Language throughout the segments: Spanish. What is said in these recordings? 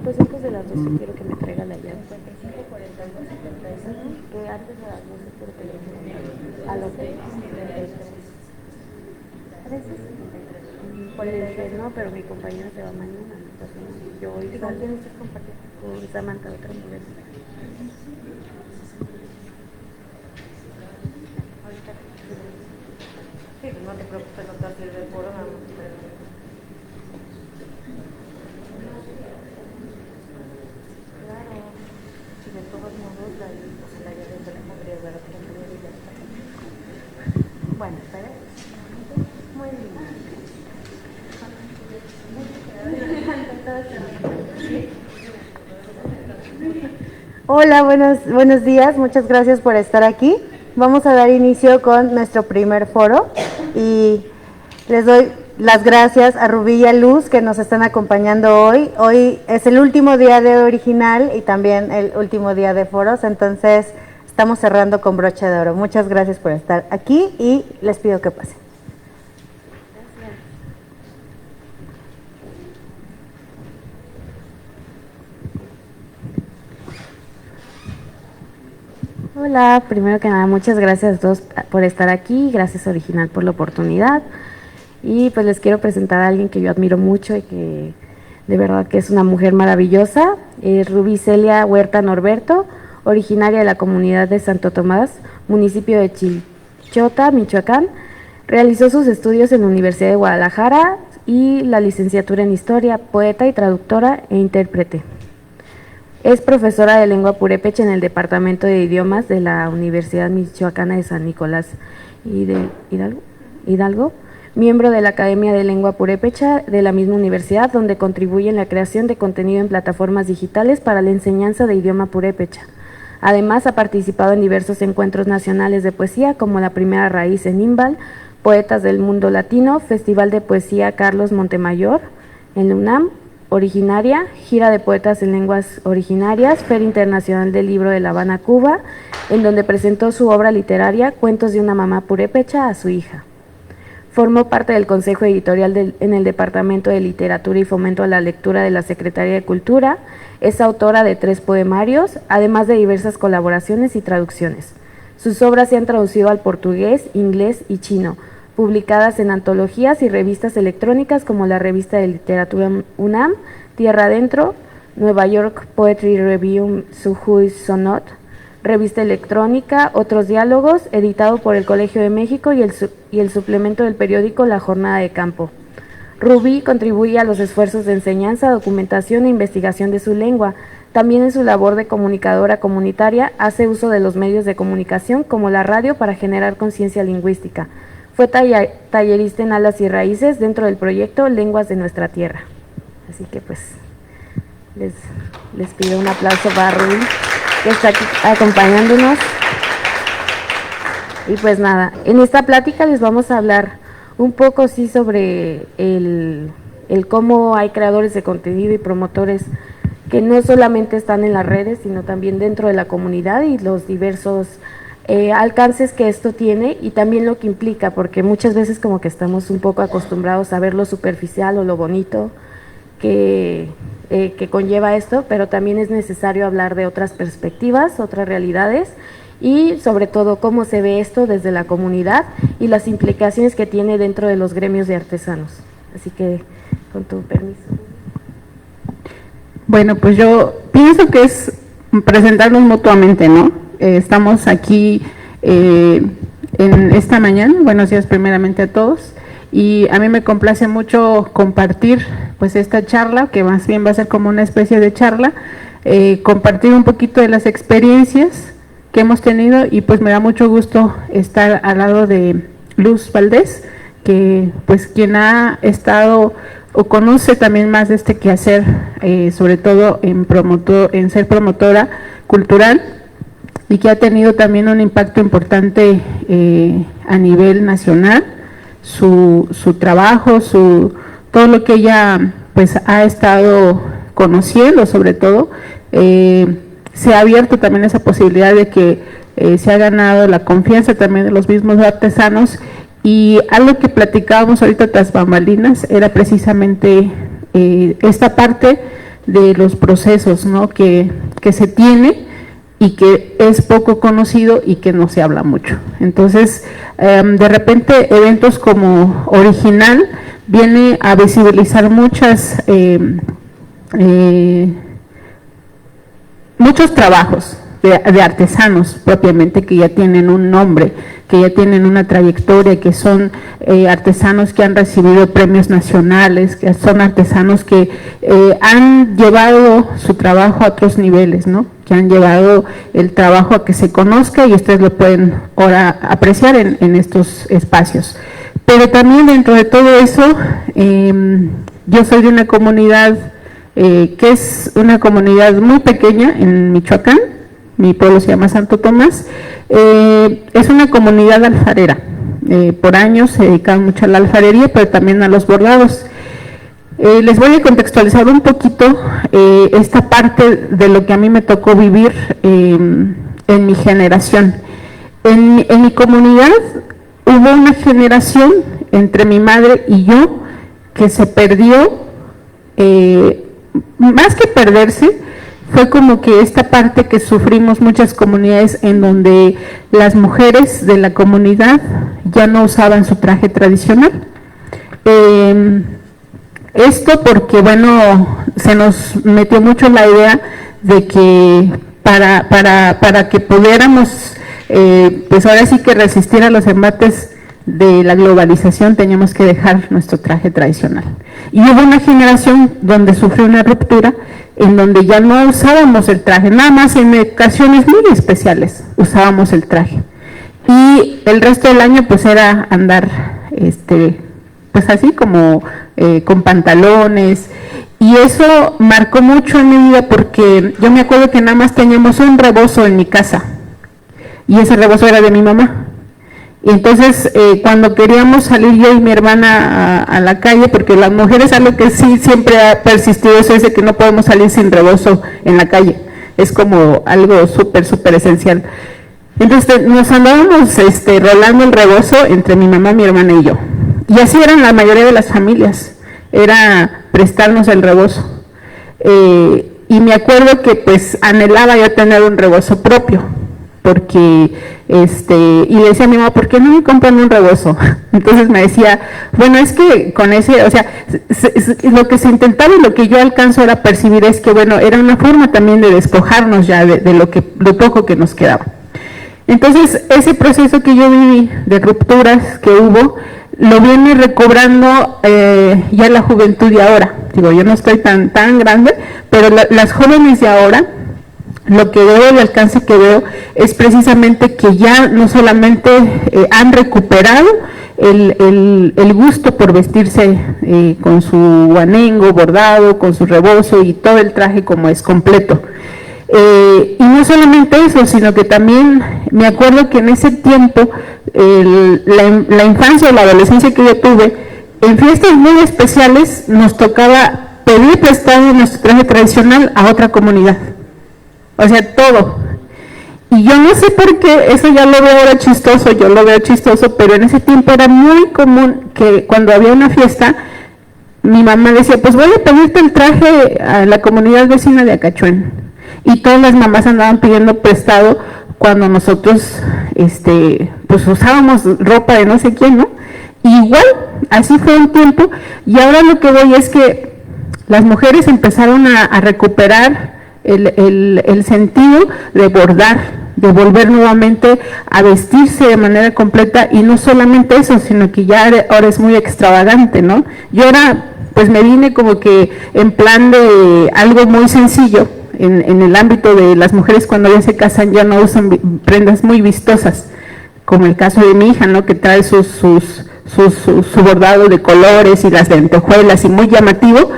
pues antes de las 12 quiero que me traiga la llave. 55, 42, 75. Que antes de las 12 quiero que le a los 33. Por el no, pero mi compañera se va mañana. Entonces, yo hoy ¿y con quién estás compartiendo? Con Samantha, otra mujer. Sí, no te preocupes, no te vas a ir del foro, nada más. Claro, si de todos modos la llave de la podría ver a otra mujer y ya está. Bueno, espera. Muy bien. Hola, buenos días, muchas gracias por estar aquí. Vamos a dar inicio con nuestro primer foro y les doy las gracias a Rubí y a Luz que nos están acompañando hoy. Hoy es el último día de original y también el último día de foros, entonces estamos cerrando con broche de oro. Muchas gracias por estar aquí y les pido que pasen. Hola, primero que nada, muchas gracias a todos por estar aquí, gracias Original por la oportunidad y pues les quiero presentar a alguien que yo admiro mucho y que de verdad que es una mujer maravillosa, Rubí Celia Huerta Norberto, originaria de la comunidad de Santo Tomás, municipio de Chilchota, Michoacán, realizó sus estudios en la Universidad de Guadalajara y la licenciatura en Historia, poeta y traductora e intérprete. Es profesora de lengua purépecha en el Departamento de Idiomas de la Universidad Michoacana de San Nicolás Hidalgo, miembro de la Academia de Lengua Purépecha de la misma universidad, donde contribuye en la creación de contenido en plataformas digitales para la enseñanza de idioma purépecha. Además, ha participado en diversos encuentros nacionales de poesía, como La Primera Raíz en Imbal, Poetas del Mundo Latino, Festival de Poesía Carlos Montemayor en la UNAM, Originaria, Gira de Poetas en Lenguas Originarias, Feria Internacional del Libro de La Habana, Cuba, en donde presentó su obra literaria Cuentos de una mamá purépecha a su hija. Formó parte del Consejo Editorial en el Departamento de Literatura y Fomento a la Lectura de la Secretaría de Cultura, es autora de 3 poemarios, además de diversas colaboraciones y traducciones. Sus obras se han traducido al portugués, inglés y chino, publicadas en antologías y revistas electrónicas como la Revista de Literatura UNAM, Tierra Adentro, Nueva York Poetry Review Sujuy Sonot, Revista Electrónica, Otros Diálogos, editado por el Colegio de México y el suplemento del periódico La Jornada de Campo. Rubí contribuye a los esfuerzos de enseñanza, documentación e investigación de su lengua. También en su labor de comunicadora comunitaria hace uso de los medios de comunicación como la radio para generar conciencia lingüística. Fue tallerista en Alas y Raíces dentro del proyecto Lenguas de Nuestra Tierra. Así que pues les pido un aplauso para Rubí, que está aquí acompañándonos. Y pues nada, en esta plática les vamos a hablar un poco sí sobre el cómo hay creadores de contenido y promotores que no solamente están en las redes, sino también dentro de la comunidad y los diversos alcances que esto tiene y también lo que implica, porque muchas veces como que estamos un poco acostumbrados a ver lo superficial o lo bonito que conlleva esto, pero también es necesario hablar de otras perspectivas, otras realidades y sobre todo cómo se ve esto desde la comunidad y las implicaciones que tiene dentro de los gremios de artesanos. Así que, con tu permiso. Bueno, pues yo pienso que es presentarnos mutuamente, ¿no? Estamos aquí en esta mañana, buenos días primeramente a todos, y a mí me complace mucho compartir pues esta charla, que más bien va a ser como una especie de charla, compartir un poquito de las experiencias que hemos tenido y pues me da mucho gusto estar al lado de Luz Valdés, que pues quien ha estado o conoce también más de este quehacer, sobre todo en ser promotora cultural y que ha tenido también un impacto importante a nivel nacional, su trabajo, todo lo que ella pues ha estado conociendo sobre todo, se ha abierto también esa posibilidad de que se ha ganado la confianza también de los mismos artesanos y algo que platicábamos ahorita tras bambalinas era precisamente esta parte de los procesos, ¿no?, que se tiene y que es poco conocido y que no se habla mucho. Entonces, de repente, eventos como Original viene a visibilizar muchos trabajos de artesanos propiamente, que ya tienen un nombre, que ya tienen una trayectoria, que son artesanos que han recibido premios nacionales, que son artesanos que han llevado su trabajo a otros niveles, ¿no?, que han llevado el trabajo a que se conozca, y ustedes lo pueden ahora apreciar en estos espacios. Pero también dentro de todo eso, yo soy de una comunidad que es una comunidad muy pequeña en Michoacán. Mi pueblo se llama Santo Tomás. Es una comunidad alfarera. Por años se dedican mucho a la alfarería, pero también a los bordados. Les voy a contextualizar un poquito esta parte de lo que a mí me tocó vivir en mi generación. En mi comunidad hubo una generación entre mi madre y yo que se perdió, más que perderse, fue como que esta parte que sufrimos muchas comunidades, en donde las mujeres de la comunidad ya no usaban su traje tradicional. Esto porque, bueno, se nos metió mucho la idea de que para que pudiéramos, pues ahora sí que resistir a los embates de la globalización, teníamos que dejar nuestro traje tradicional. Y hubo una generación donde sufrió una ruptura, en donde ya no usábamos el traje, nada más en ocasiones muy especiales usábamos el traje. Y el resto del año pues era andar, pues así como con pantalones, y eso marcó mucho en mi vida, porque yo me acuerdo que nada más teníamos un rebozo en mi casa, y ese rebozo era de mi mamá. Y entonces cuando queríamos salir yo y mi hermana a la calle, porque las mujeres, algo que sí siempre ha persistido, eso es de que no podemos salir sin rebozo en la calle, es como algo súper esencial. Entonces nos andábamos rolando el rebozo entre mi mamá, mi hermana y yo, y así eran la mayoría de las familias, era prestarnos el rebozo. Y me acuerdo que pues anhelaba yo tener un rebozo propio, porque y le decía a mi mamá, ¿por qué no me compran un rebozo? Entonces me decía, bueno, es que con ese, o sea, lo que se intentaba y lo que yo alcanzo ahora a percibir es que, bueno, era una forma también de despojarnos ya de lo poco que nos quedaba. Entonces, ese proceso que yo viví de rupturas que hubo, lo viene recobrando ya la juventud de ahora. Digo, yo no estoy tan grande, pero las jóvenes de ahora, lo que veo, el alcance que veo, es precisamente que ya no solamente han recuperado el gusto por vestirse con su anengo bordado, con su rebozo y todo el traje como es completo. Y no solamente eso, sino que también me acuerdo que en ese tiempo, la infancia o la adolescencia que yo tuve, en fiestas muy especiales nos tocaba pedir prestado nuestro traje tradicional a otra comunidad. O sea, todo. Y yo no sé por qué, eso ya lo veo ahora chistoso, yo lo veo chistoso, pero en ese tiempo era muy común que cuando había una fiesta, mi mamá decía, pues voy a pedirte el traje a la comunidad vecina de Acachuén. Y todas las mamás andaban pidiendo prestado cuando nosotros, pues usábamos ropa de no sé quién, ¿no? Y igual, así fue un tiempo, y ahora lo que voy es que las mujeres empezaron a recuperar el sentido de bordar, de volver nuevamente a vestirse de manera completa, y no solamente eso, sino que ya ahora es muy extravagante, ¿no? Yo ahora pues me vine como que en plan de algo muy sencillo, en el ámbito de las mujeres cuando ya se casan ya no usan prendas muy vistosas, como el caso de mi hija, ¿no?, que trae su bordado de colores y las lentejuelas y muy llamativo,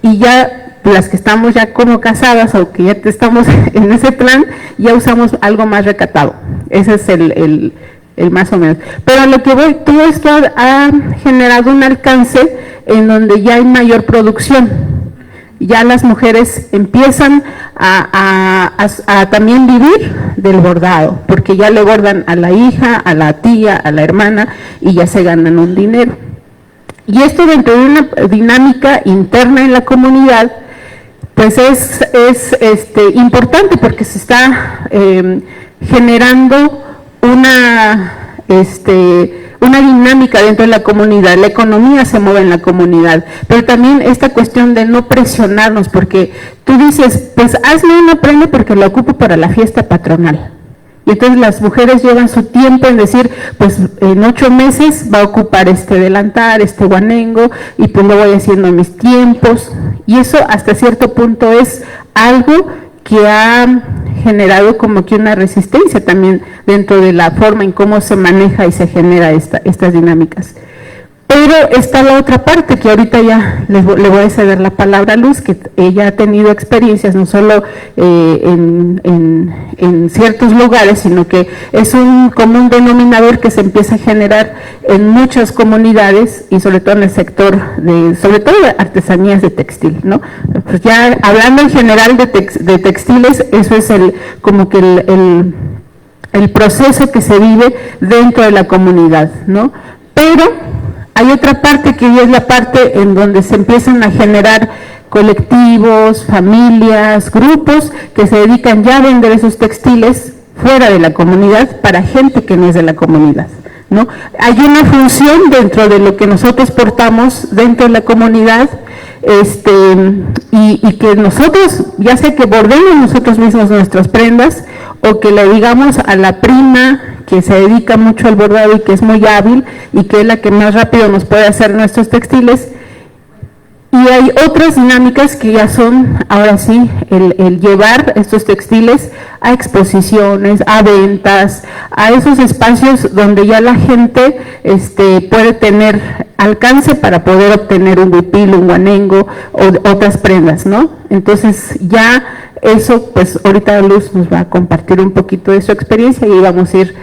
y ya las que estamos ya como casadas o que ya estamos en ese plan, ya usamos algo más recatado. Ese es el más o menos. Pero a lo que voy, todo esto ha generado un alcance en donde ya hay mayor producción. Ya las mujeres empiezan a también vivir del bordado, porque ya le bordan a la hija, a la tía, a la hermana, y ya se ganan un dinero. Y esto dentro de una dinámica interna en la comunidad, pues es importante porque se está generando una dinámica dentro de la comunidad, la economía se mueve en la comunidad, pero también esta cuestión de no presionarnos, porque tú dices, pues hazme una prenda porque la ocupo para la fiesta patronal. Y entonces las mujeres llevan su tiempo en decir, pues en 8 meses va a ocupar este delantal, este guanengo, y pues lo voy haciendo en mis tiempos. Y eso hasta cierto punto es algo que ha generado como que una resistencia también dentro de la forma en cómo se maneja y se genera estas dinámicas. Pero está la otra parte, que ahorita ya le voy a ceder la palabra a Luz, que ella ha tenido experiencias no solo en ciertos lugares, sino que es un común denominador que se empieza a generar en muchas comunidades y sobre todo en el sector sobre todo de artesanías de textil, ¿no? Pues ya hablando en general de textiles, eso es como que el proceso que se vive dentro de la comunidad, ¿no? Pero hay otra parte que ya es la parte en donde se empiezan a generar colectivos, familias, grupos que se dedican ya a vender esos textiles fuera de la comunidad para gente que no es de la comunidad, ¿no? Hay una función dentro de lo que nosotros portamos dentro de la comunidad, y que nosotros, ya sea que bordemos nosotros mismos nuestras prendas o que le digamos a la prima que se dedica mucho al bordado y que es muy hábil y que es la que más rápido nos puede hacer nuestros textiles. Y hay otras dinámicas que ya son, ahora sí, el llevar estos textiles a exposiciones, a ventas, a esos espacios donde ya la gente puede tener alcance para poder obtener un huipil, un guanengo o otras prendas, ¿no? Entonces ya eso, pues ahorita Luz nos va a compartir un poquito de su experiencia y vamos a ir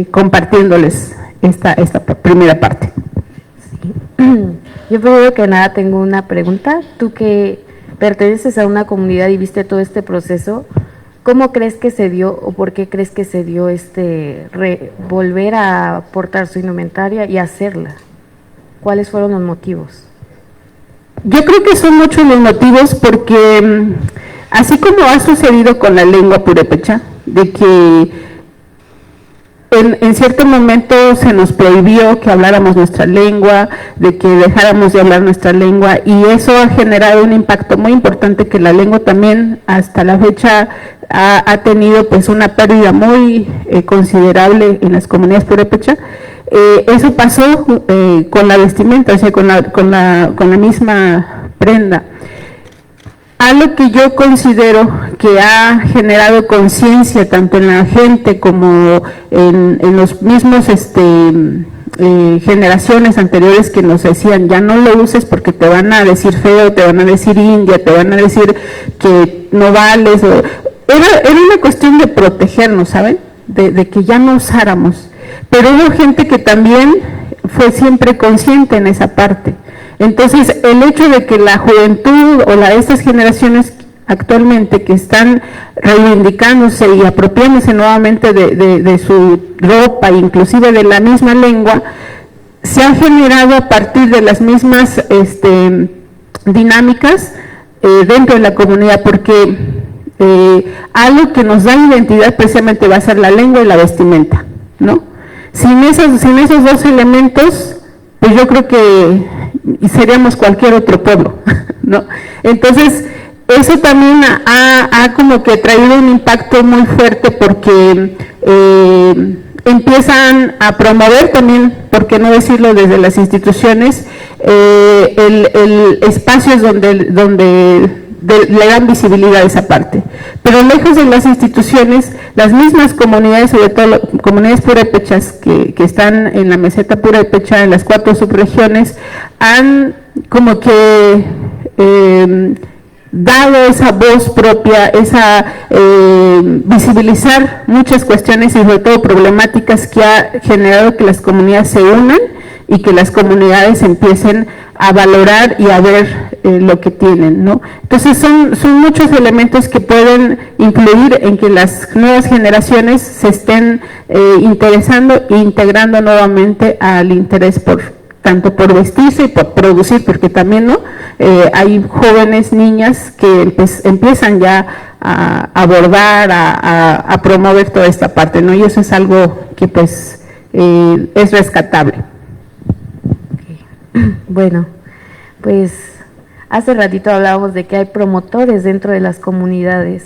compartiéndoles esta primera parte. Yo primero que nada tengo una pregunta. Tú que perteneces a una comunidad y viste todo este proceso, ¿cómo crees que se dio o por qué crees que se dio volver a portar su indumentaria y hacerla? ¿Cuáles fueron los motivos? Yo creo que son muchos los motivos porque así como ha sucedido con la lengua purépecha, de que en cierto momento se nos prohibió que habláramos nuestra lengua, de que dejáramos de hablar nuestra lengua, y eso ha generado un impacto muy importante que la lengua también hasta la fecha ha tenido pues una pérdida muy considerable en las comunidades purépecha. Eso pasó con la vestimenta, o sea, con la misma prenda. Algo que yo considero que ha generado conciencia tanto en la gente como en los mismos generaciones anteriores que nos decían, ya no lo uses porque te van a decir feo, te van a decir india, te van a decir que no vales. Era una cuestión de protegernos, ¿saben? De que ya no usáramos. Pero hubo gente que también fue siempre consciente en esa parte. Entonces, el hecho de que la juventud o estas generaciones actualmente que están reivindicándose y apropiándose nuevamente de su ropa, inclusive de la misma lengua, se ha generado a partir de las mismas dinámicas dentro de la comunidad, porque algo que nos da identidad precisamente va a ser la lengua y la vestimenta, ¿no? Sin esos dos elementos, pues yo creo que seríamos cualquier otro pueblo, ¿no? Entonces, eso también ha como que traído un impacto muy fuerte porque empiezan a promover también, por qué no decirlo desde las instituciones, espacios donde le dan visibilidad a esa parte. Pero lejos de las instituciones, las mismas comunidades, sobre todo comunidades purépechas que están en la meseta purépecha, en las 4 subregiones, han como que dado esa voz propia, visibilizar muchas cuestiones y sobre todo problemáticas que ha generado que las comunidades se unan y que las comunidades empiecen a valorar y a ver lo que tienen, ¿no? Entonces son muchos elementos que pueden influir en que las nuevas generaciones se estén interesando e integrando nuevamente al interés por tanto por vestirse y por producir, porque también no hay jóvenes, niñas que empiezan ya a bordar, a promover toda esta parte, ¿no? Y eso es algo que pues es rescatable. Okay. Bueno, pues hace ratito hablábamos de que hay promotores dentro de las comunidades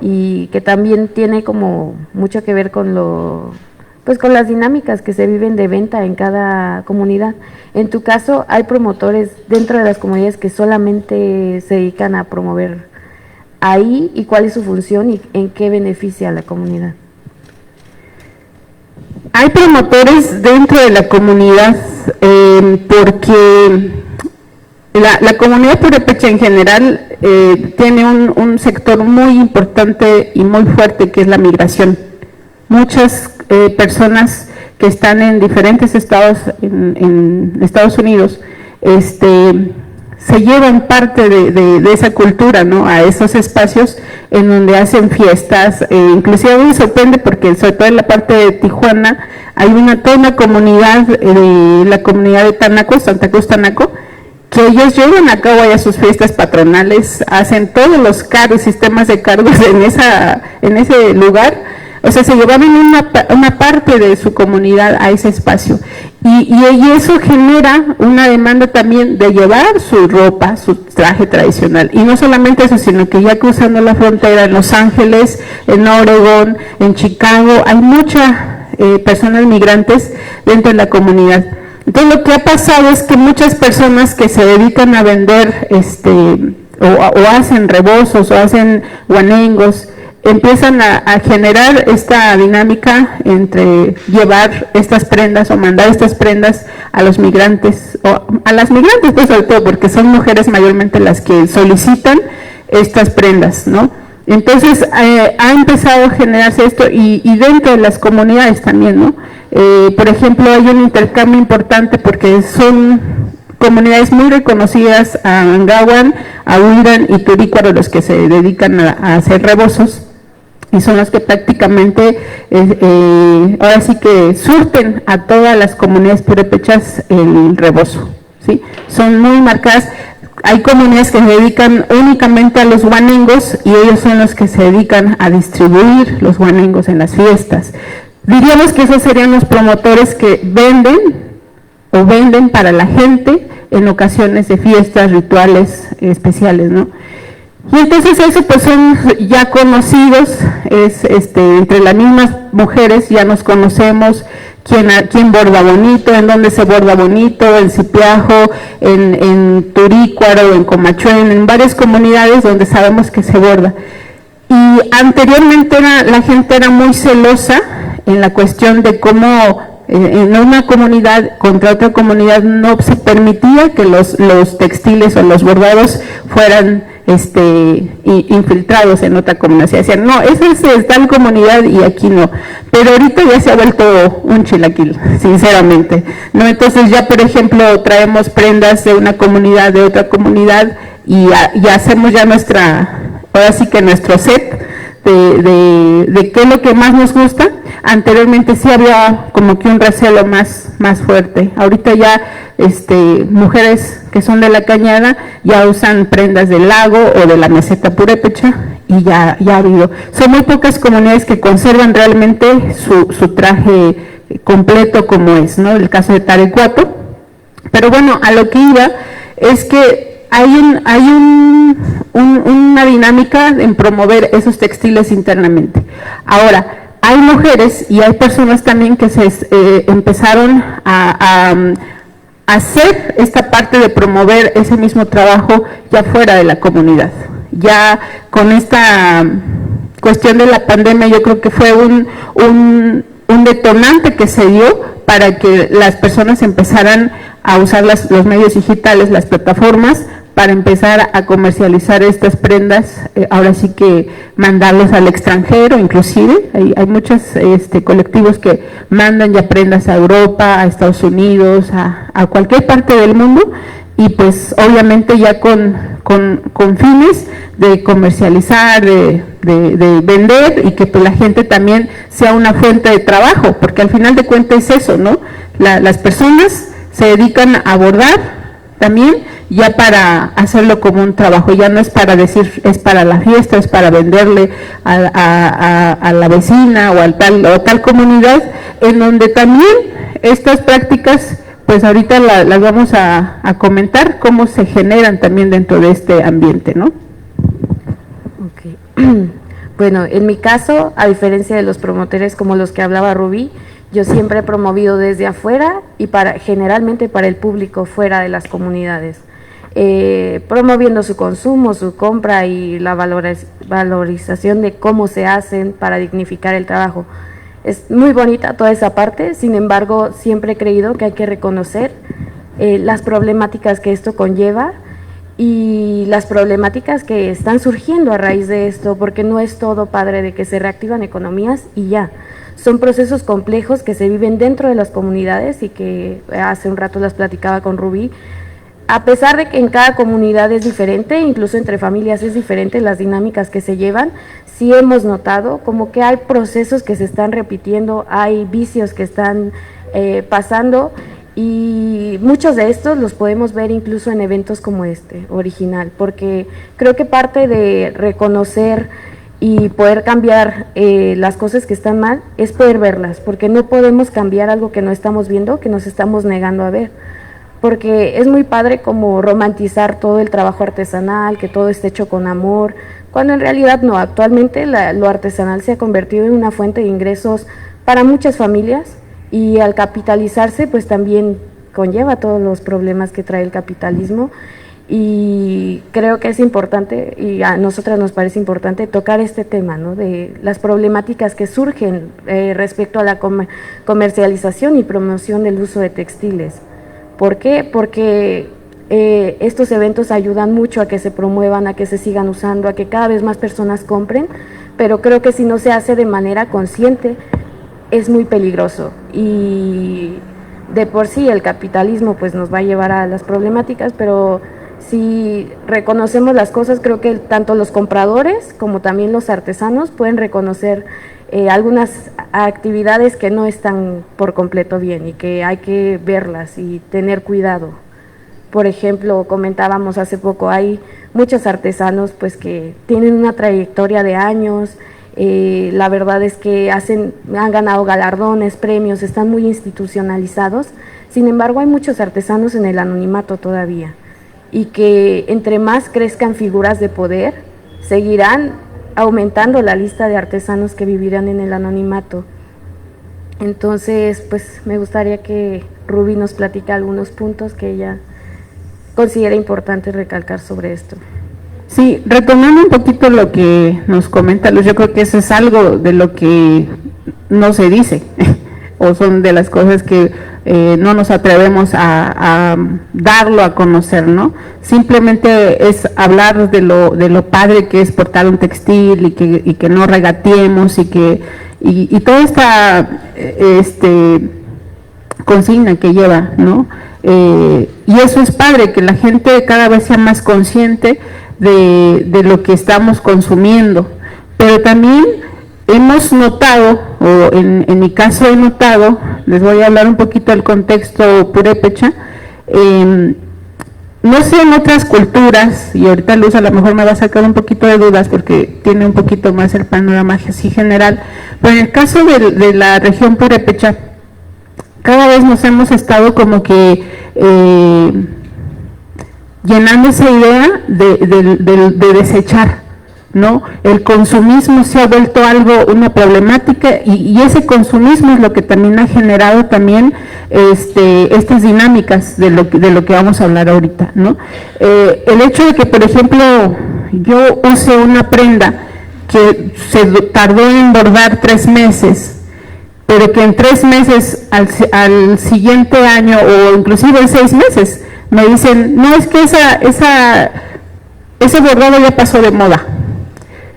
y que también tiene como mucho que ver con pues con las dinámicas que se viven de venta en cada comunidad. En tu caso, ¿hay promotores dentro de las comunidades que solamente se dedican a promover ahí y cuál es su función y en qué beneficia a la comunidad? Hay promotores dentro de la comunidad porque la comunidad purépecha en general tiene un sector muy importante y muy fuerte que es la migración. Muchas personas que están en diferentes estados en Estados Unidos se llevan parte de esa cultura, ¿no?, a esos espacios en donde hacen fiestas. Inclusive a mí me sorprende porque sobre todo en la parte de Tijuana hay toda una comunidad, la comunidad de Tanaco, Santa Cruz Tanaco, que ellos llevan a cabo ya sus fiestas patronales, hacen todos los cargos, sistemas de cargos en ese lugar. O sea, se llevaron una parte de su comunidad a ese espacio. Y eso genera una demanda también de llevar su ropa, su traje tradicional. Y no solamente eso, sino que ya cruzando la frontera en Los Ángeles, en Oregón, en Chicago, hay muchas personas migrantes dentro de la comunidad. Entonces, lo que ha pasado es que muchas personas que se dedican a vender o hacen rebozos o hacen guanengos, empiezan a generar esta dinámica entre llevar estas prendas o mandar estas prendas a los migrantes, o a las migrantes pues sobre todo, porque son mujeres mayormente las que solicitan estas prendas, ¿no? Entonces ha empezado a generarse esto y dentro de las comunidades también, ¿no? Por ejemplo, hay un intercambio importante porque son comunidades muy reconocidas, a Angawan, a Huiran y Turícuaro, los que se dedican a hacer rebozos, y son los que prácticamente ahora sí que surten a todas las comunidades purépechas el rebozo, ¿sí? Son muy marcadas. Hay comunidades que se dedican únicamente a los guanengos y ellos son los que se dedican a distribuir los guanengos en las fiestas. Diríamos que esos serían los promotores que venden para la gente en ocasiones de fiestas, rituales especiales, ¿no? Y entonces eso pues son ya conocidos, entre las mismas mujeres ya nos conocemos, quién borda bonito, en dónde se borda bonito, en Cipiajo, en Turícuaro, en Comachuén, en varias comunidades donde sabemos que se borda. Y anteriormente la gente era muy celosa en la cuestión de cómo en una comunidad contra otra comunidad no se permitía que los textiles o los bordados fueran infiltrados en otra comunidad. Se decían, no, esa es tal comunidad y aquí no. Pero ahorita ya se ha vuelto un chilaquil, sinceramente, ¿no? Entonces ya, por ejemplo, traemos prendas de una comunidad, de otra comunidad y hacemos ya ahora sí que nuestro set de qué es lo que más nos gusta. Anteriormente sí había como que un recelo más fuerte. Ahorita ya mujeres que son de la Cañada ya usan prendas del lago o de la meseta purépecha y ya ha habido. Son muy pocas comunidades que conservan realmente su traje completo como es, ¿no? El caso de Tarecuato. Pero bueno, a lo que iba es que hay una dinámica en promover esos textiles internamente. Ahora, hay mujeres y hay personas también que se empezaron a hacer esta parte de promover ese mismo trabajo ya fuera de la comunidad. Ya con esta cuestión de la pandemia yo creo que fue un detonante que se dio para que las personas empezaran a usar los medios digitales, las plataformas, para empezar a comercializar estas prendas, ahora sí que mandarlos al extranjero, inclusive hay muchos colectivos que mandan ya prendas a Europa, a Estados Unidos, a cualquier parte del mundo, y pues obviamente ya con fines de comercializar, de vender, y que pues la gente también sea una fuente de trabajo, porque al final de cuentas es eso, ¿no? Las personas se dedican a bordar también, ya para hacerlo como un trabajo, ya no es para decir es para la fiesta, es para venderle a la vecina o tal comunidad, en donde también estas prácticas, pues ahorita las vamos a comentar cómo se generan también dentro de este ambiente, ¿no? Okay. Bueno, en mi caso, a diferencia de los promotores como los que hablaba Rubí, yo siempre he promovido desde afuera y generalmente para el público fuera de las comunidades, promoviendo su consumo, su compra y la valorización de cómo se hacen para dignificar el trabajo. Es muy bonita toda esa parte, sin embargo, siempre he creído que hay que reconocer las problemáticas que esto conlleva y las problemáticas que están surgiendo a raíz de esto, porque no es todo padre de que se reactivan economías y ya. Son procesos complejos que se viven dentro de las comunidades y que hace un rato las platicaba con Rubí. A pesar de que en cada comunidad es diferente, incluso entre familias es diferente las dinámicas que se llevan, sí hemos notado como que hay procesos que se están repitiendo, hay vicios que están pasando y muchos de estos los podemos ver incluso en eventos como este, original, porque creo que parte de reconocer y poder cambiar las cosas que están mal es poder verlas, porque no podemos cambiar algo que no estamos viendo, que nos estamos negando a ver, porque es muy padre como romantizar todo el trabajo artesanal, que todo esté hecho con amor, cuando en realidad no. Actualmente lo artesanal se ha convertido en una fuente de ingresos para muchas familias y al capitalizarse pues también conlleva todos los problemas que trae el capitalismo. Y creo que es importante, y a nosotras nos parece importante tocar este tema, ¿no?, de las problemáticas que surgen respecto a la comercialización y promoción del uso de textiles. ¿Por qué? Porque estos eventos ayudan mucho a que se promuevan, a que se sigan usando, a que cada vez más personas compren, pero creo que si no se hace de manera consciente es muy peligroso y de por sí el capitalismo pues nos va a llevar a las problemáticas, pero si reconocemos las cosas, creo que tanto los compradores como también los artesanos pueden reconocer algunas actividades que no están por completo bien y que hay que verlas y tener cuidado. Por ejemplo, comentábamos hace poco, hay muchos artesanos pues que tienen una trayectoria de años, la verdad es que han ganado galardones, premios, están muy institucionalizados, sin embargo hay muchos artesanos en el anonimato todavía, y que entre más crezcan figuras de poder, seguirán aumentando la lista de artesanos que vivirán en el anonimato. Entonces, pues me gustaría que Rubí nos platique algunos puntos que ella considera importante recalcar sobre esto. Sí, retomando un poquito lo que nos comenta Luz, yo creo que eso es algo de lo que no se dice, o son de las cosas que no nos atrevemos a darlo a conocer, ¿no? Simplemente es hablar de lo padre que es portar un textil y que no regateemos y toda esta consigna que lleva, ¿no? Y eso es padre, que la gente cada vez sea más consciente de lo que estamos consumiendo, pero también hemos notado, o en mi caso he notado, les voy a hablar un poquito del contexto purépecha, no sé en otras culturas, y ahorita Luz a lo mejor me va a sacar un poquito de dudas porque tiene un poquito más el panorama así general, pero en el caso de la región purépecha, cada vez nos hemos estado como que llenando esa idea de desechar, ¿no? El consumismo se ha vuelto una problemática y ese consumismo es lo que también ha generado también estas dinámicas de lo que vamos a hablar ahorita, ¿no? El hecho de que, por ejemplo, yo use una prenda que se tardó en bordar 3 meses, pero que en 3 meses al siguiente año o inclusive en 6 meses me dicen, no, es que ese bordado ya pasó de moda,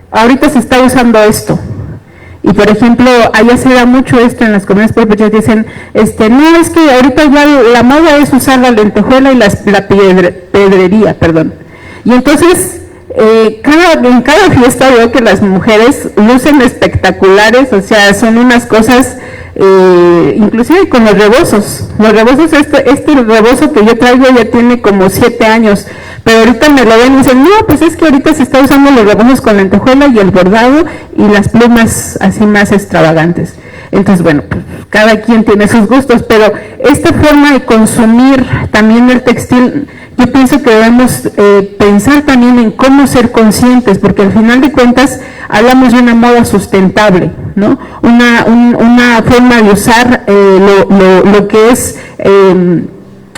ahorita se está usando esto. Y por ejemplo, allá se da mucho esto en las comunidades purépechas, dicen, no, es que ahorita ya la moda es usar la lentejuela y la pedrería, perdón. Y entonces En cada fiesta veo que las mujeres lucen espectaculares, o sea, son unas cosas, inclusive con los rebozos. Los rebozos, este rebozo que yo traigo ya tiene como 7 años, pero ahorita me lo ven y dicen, no, pues es que ahorita se está usando los rebozos con lentejuela y el bordado y las plumas así más extravagantes. Entonces, bueno, pues cada quien tiene sus gustos, pero esta forma de consumir también el textil, yo pienso que debemos pensar también en cómo ser conscientes, porque al final de cuentas hablamos de una moda sustentable, ¿no? Una forma de usar lo que es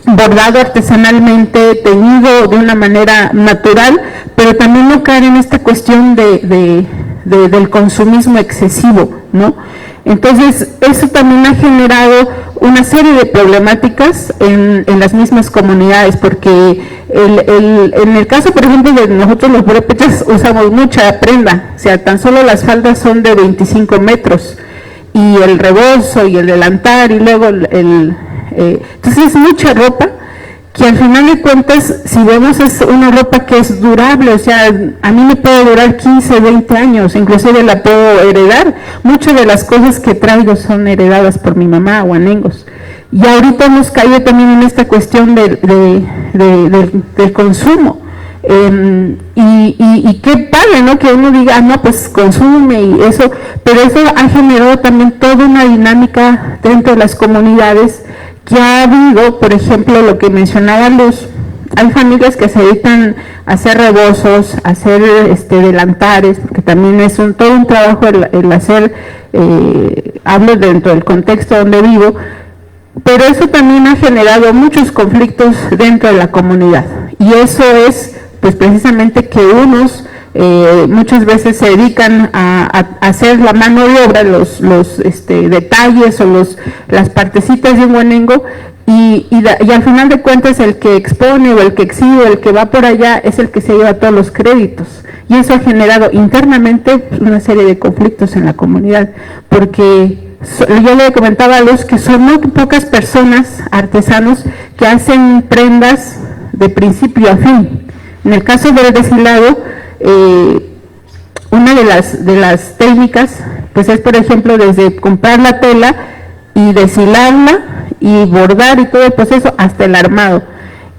bordado artesanalmente, teñido de una manera natural, pero también no caer en esta cuestión del consumismo excesivo, ¿no? Entonces, eso también ha generado una serie de problemáticas en las mismas comunidades, porque en el caso, por ejemplo, de nosotros los purépechas usamos mucha prenda, o sea, tan solo las faldas son de 25 metros, y el rebozo y el delantal, y luego entonces es mucha ropa, que al final de cuentas, si vemos, es una ropa que es durable, o sea, a mí me puede durar 15, 20 años, inclusive la puedo heredar. Muchas de las cosas que traigo son heredadas por mi mamá o anengos. Y ahorita hemos caído también en esta cuestión del consumo. Y qué padre, ¿no? Que uno diga, no, pues consume y eso, pero eso ha generado también toda una dinámica dentro de las comunidades, que ha habido, por ejemplo, lo que mencionaba Luz, hay familias que se dedican a hacer rebozos, a hacer delantares, porque también es todo un trabajo el hacer, hablo dentro del contexto donde vivo, pero eso también ha generado muchos conflictos dentro de la comunidad, y eso es pues precisamente que unos muchas veces se dedican a hacer la mano de obra, los detalles o las partecitas de un guanengo, y al final de cuentas el que expone o el que exhibe, el que va por allá, es el que se lleva todos los créditos, y eso ha generado internamente una serie de conflictos en la comunidad, porque yo le comentaba a los que son muy pocas personas, artesanos, que hacen prendas de principio a fin. En el caso del deshilado, una de las técnicas pues es, por ejemplo, desde comprar la tela y deshilarla y bordar y todo el proceso hasta el armado,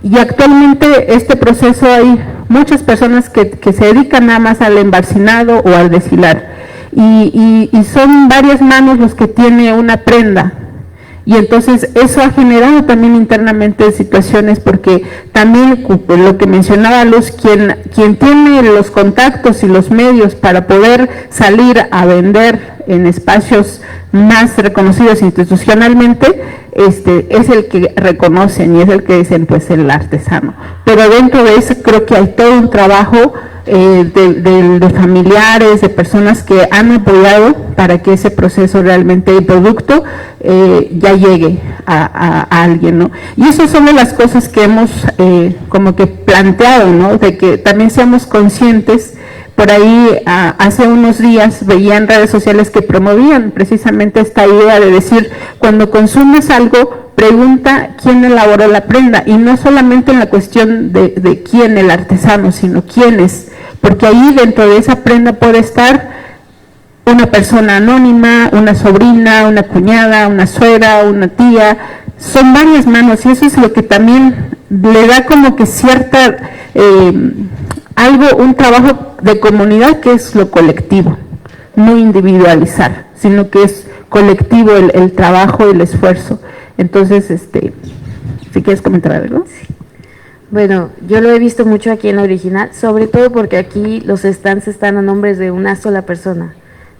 y actualmente este proceso hay muchas personas que se dedican nada más al embarcinado o al deshilar, y son varias manos los que tiene una prenda. Y entonces eso ha generado también internamente situaciones, porque también lo que mencionaba Luz, quien tiene los contactos y los medios para poder salir a vender en espacios más reconocidos institucionalmente, es el que reconocen y es el que dicen pues el artesano. Pero dentro de eso creo que hay todo un trabajo de familiares, de personas que han apoyado para que ese proceso realmente, el producto, ya llegue a alguien, ¿no? Y esas son de las cosas que hemos como que planteado, ¿no? De que también seamos conscientes. Por ahí hace unos días veía en redes sociales que promovían precisamente esta idea de decir, cuando consumes algo, pregunta quién elaboró la prenda, y no solamente en la cuestión de quién, el artesano, sino quiénes, porque ahí dentro de esa prenda puede estar una persona anónima, una sobrina, una cuñada, una suegra, una tía, son varias manos, y eso es lo que también le da como que cierta, un trabajo de comunidad, que es lo colectivo, no individualizar, sino que es colectivo el trabajo y el esfuerzo. Entonces, si quieres comentar algo. Sí. Bueno, yo lo he visto mucho aquí en la original, sobre todo porque aquí los stands están a nombres de una sola persona.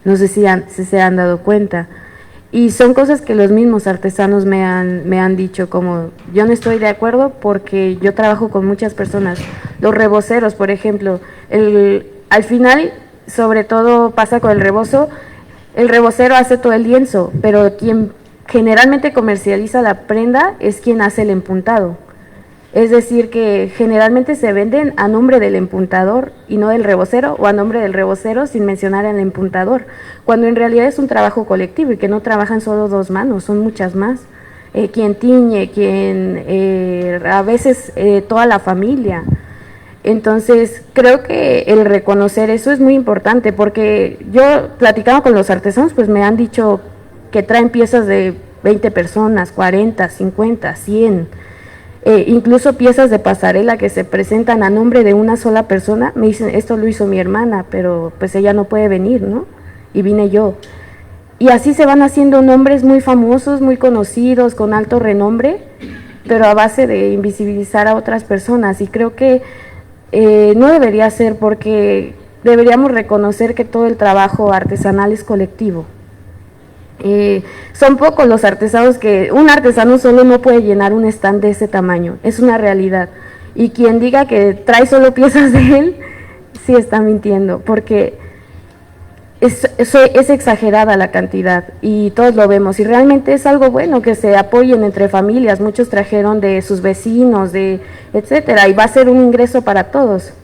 No sé si se han dado cuenta. Y son cosas que los mismos artesanos me han dicho, como yo no estoy de acuerdo porque yo trabajo con muchas personas. Los reboceros, por ejemplo, al final, sobre todo pasa con el rebozo, el rebocero hace todo el lienzo, pero quien generalmente comercializa la prenda es quien hace el empuntado. Es decir, que generalmente se venden a nombre del empuntador y no del rebocero, o a nombre del rebocero sin mencionar al empuntador, cuando en realidad es un trabajo colectivo y que no trabajan solo dos manos, son muchas más. Quien tiñe, a veces toda la familia. Entonces, creo que el reconocer eso es muy importante, porque yo platicando con los artesanos, pues me han dicho que traen piezas de 20 personas, 40, 50, 100, incluso piezas de pasarela que se presentan a nombre de una sola persona. Me dicen, esto lo hizo mi hermana, pero pues ella no puede venir, ¿no? Y vine yo. Y así se van haciendo nombres muy famosos, muy conocidos, con alto renombre, pero a base de invisibilizar a otras personas. Y creo que no debería ser, porque deberíamos reconocer que todo el trabajo artesanal es colectivo. Son pocos los artesanos que, un artesano solo no puede llenar un stand de ese tamaño, es una realidad. Y quien diga que trae solo piezas de él, sí está mintiendo, porque es exagerada la cantidad y todos lo vemos, y realmente es algo bueno que se apoyen entre familias. Muchos trajeron de sus vecinos, etcétera, y va a ser un ingreso para todos.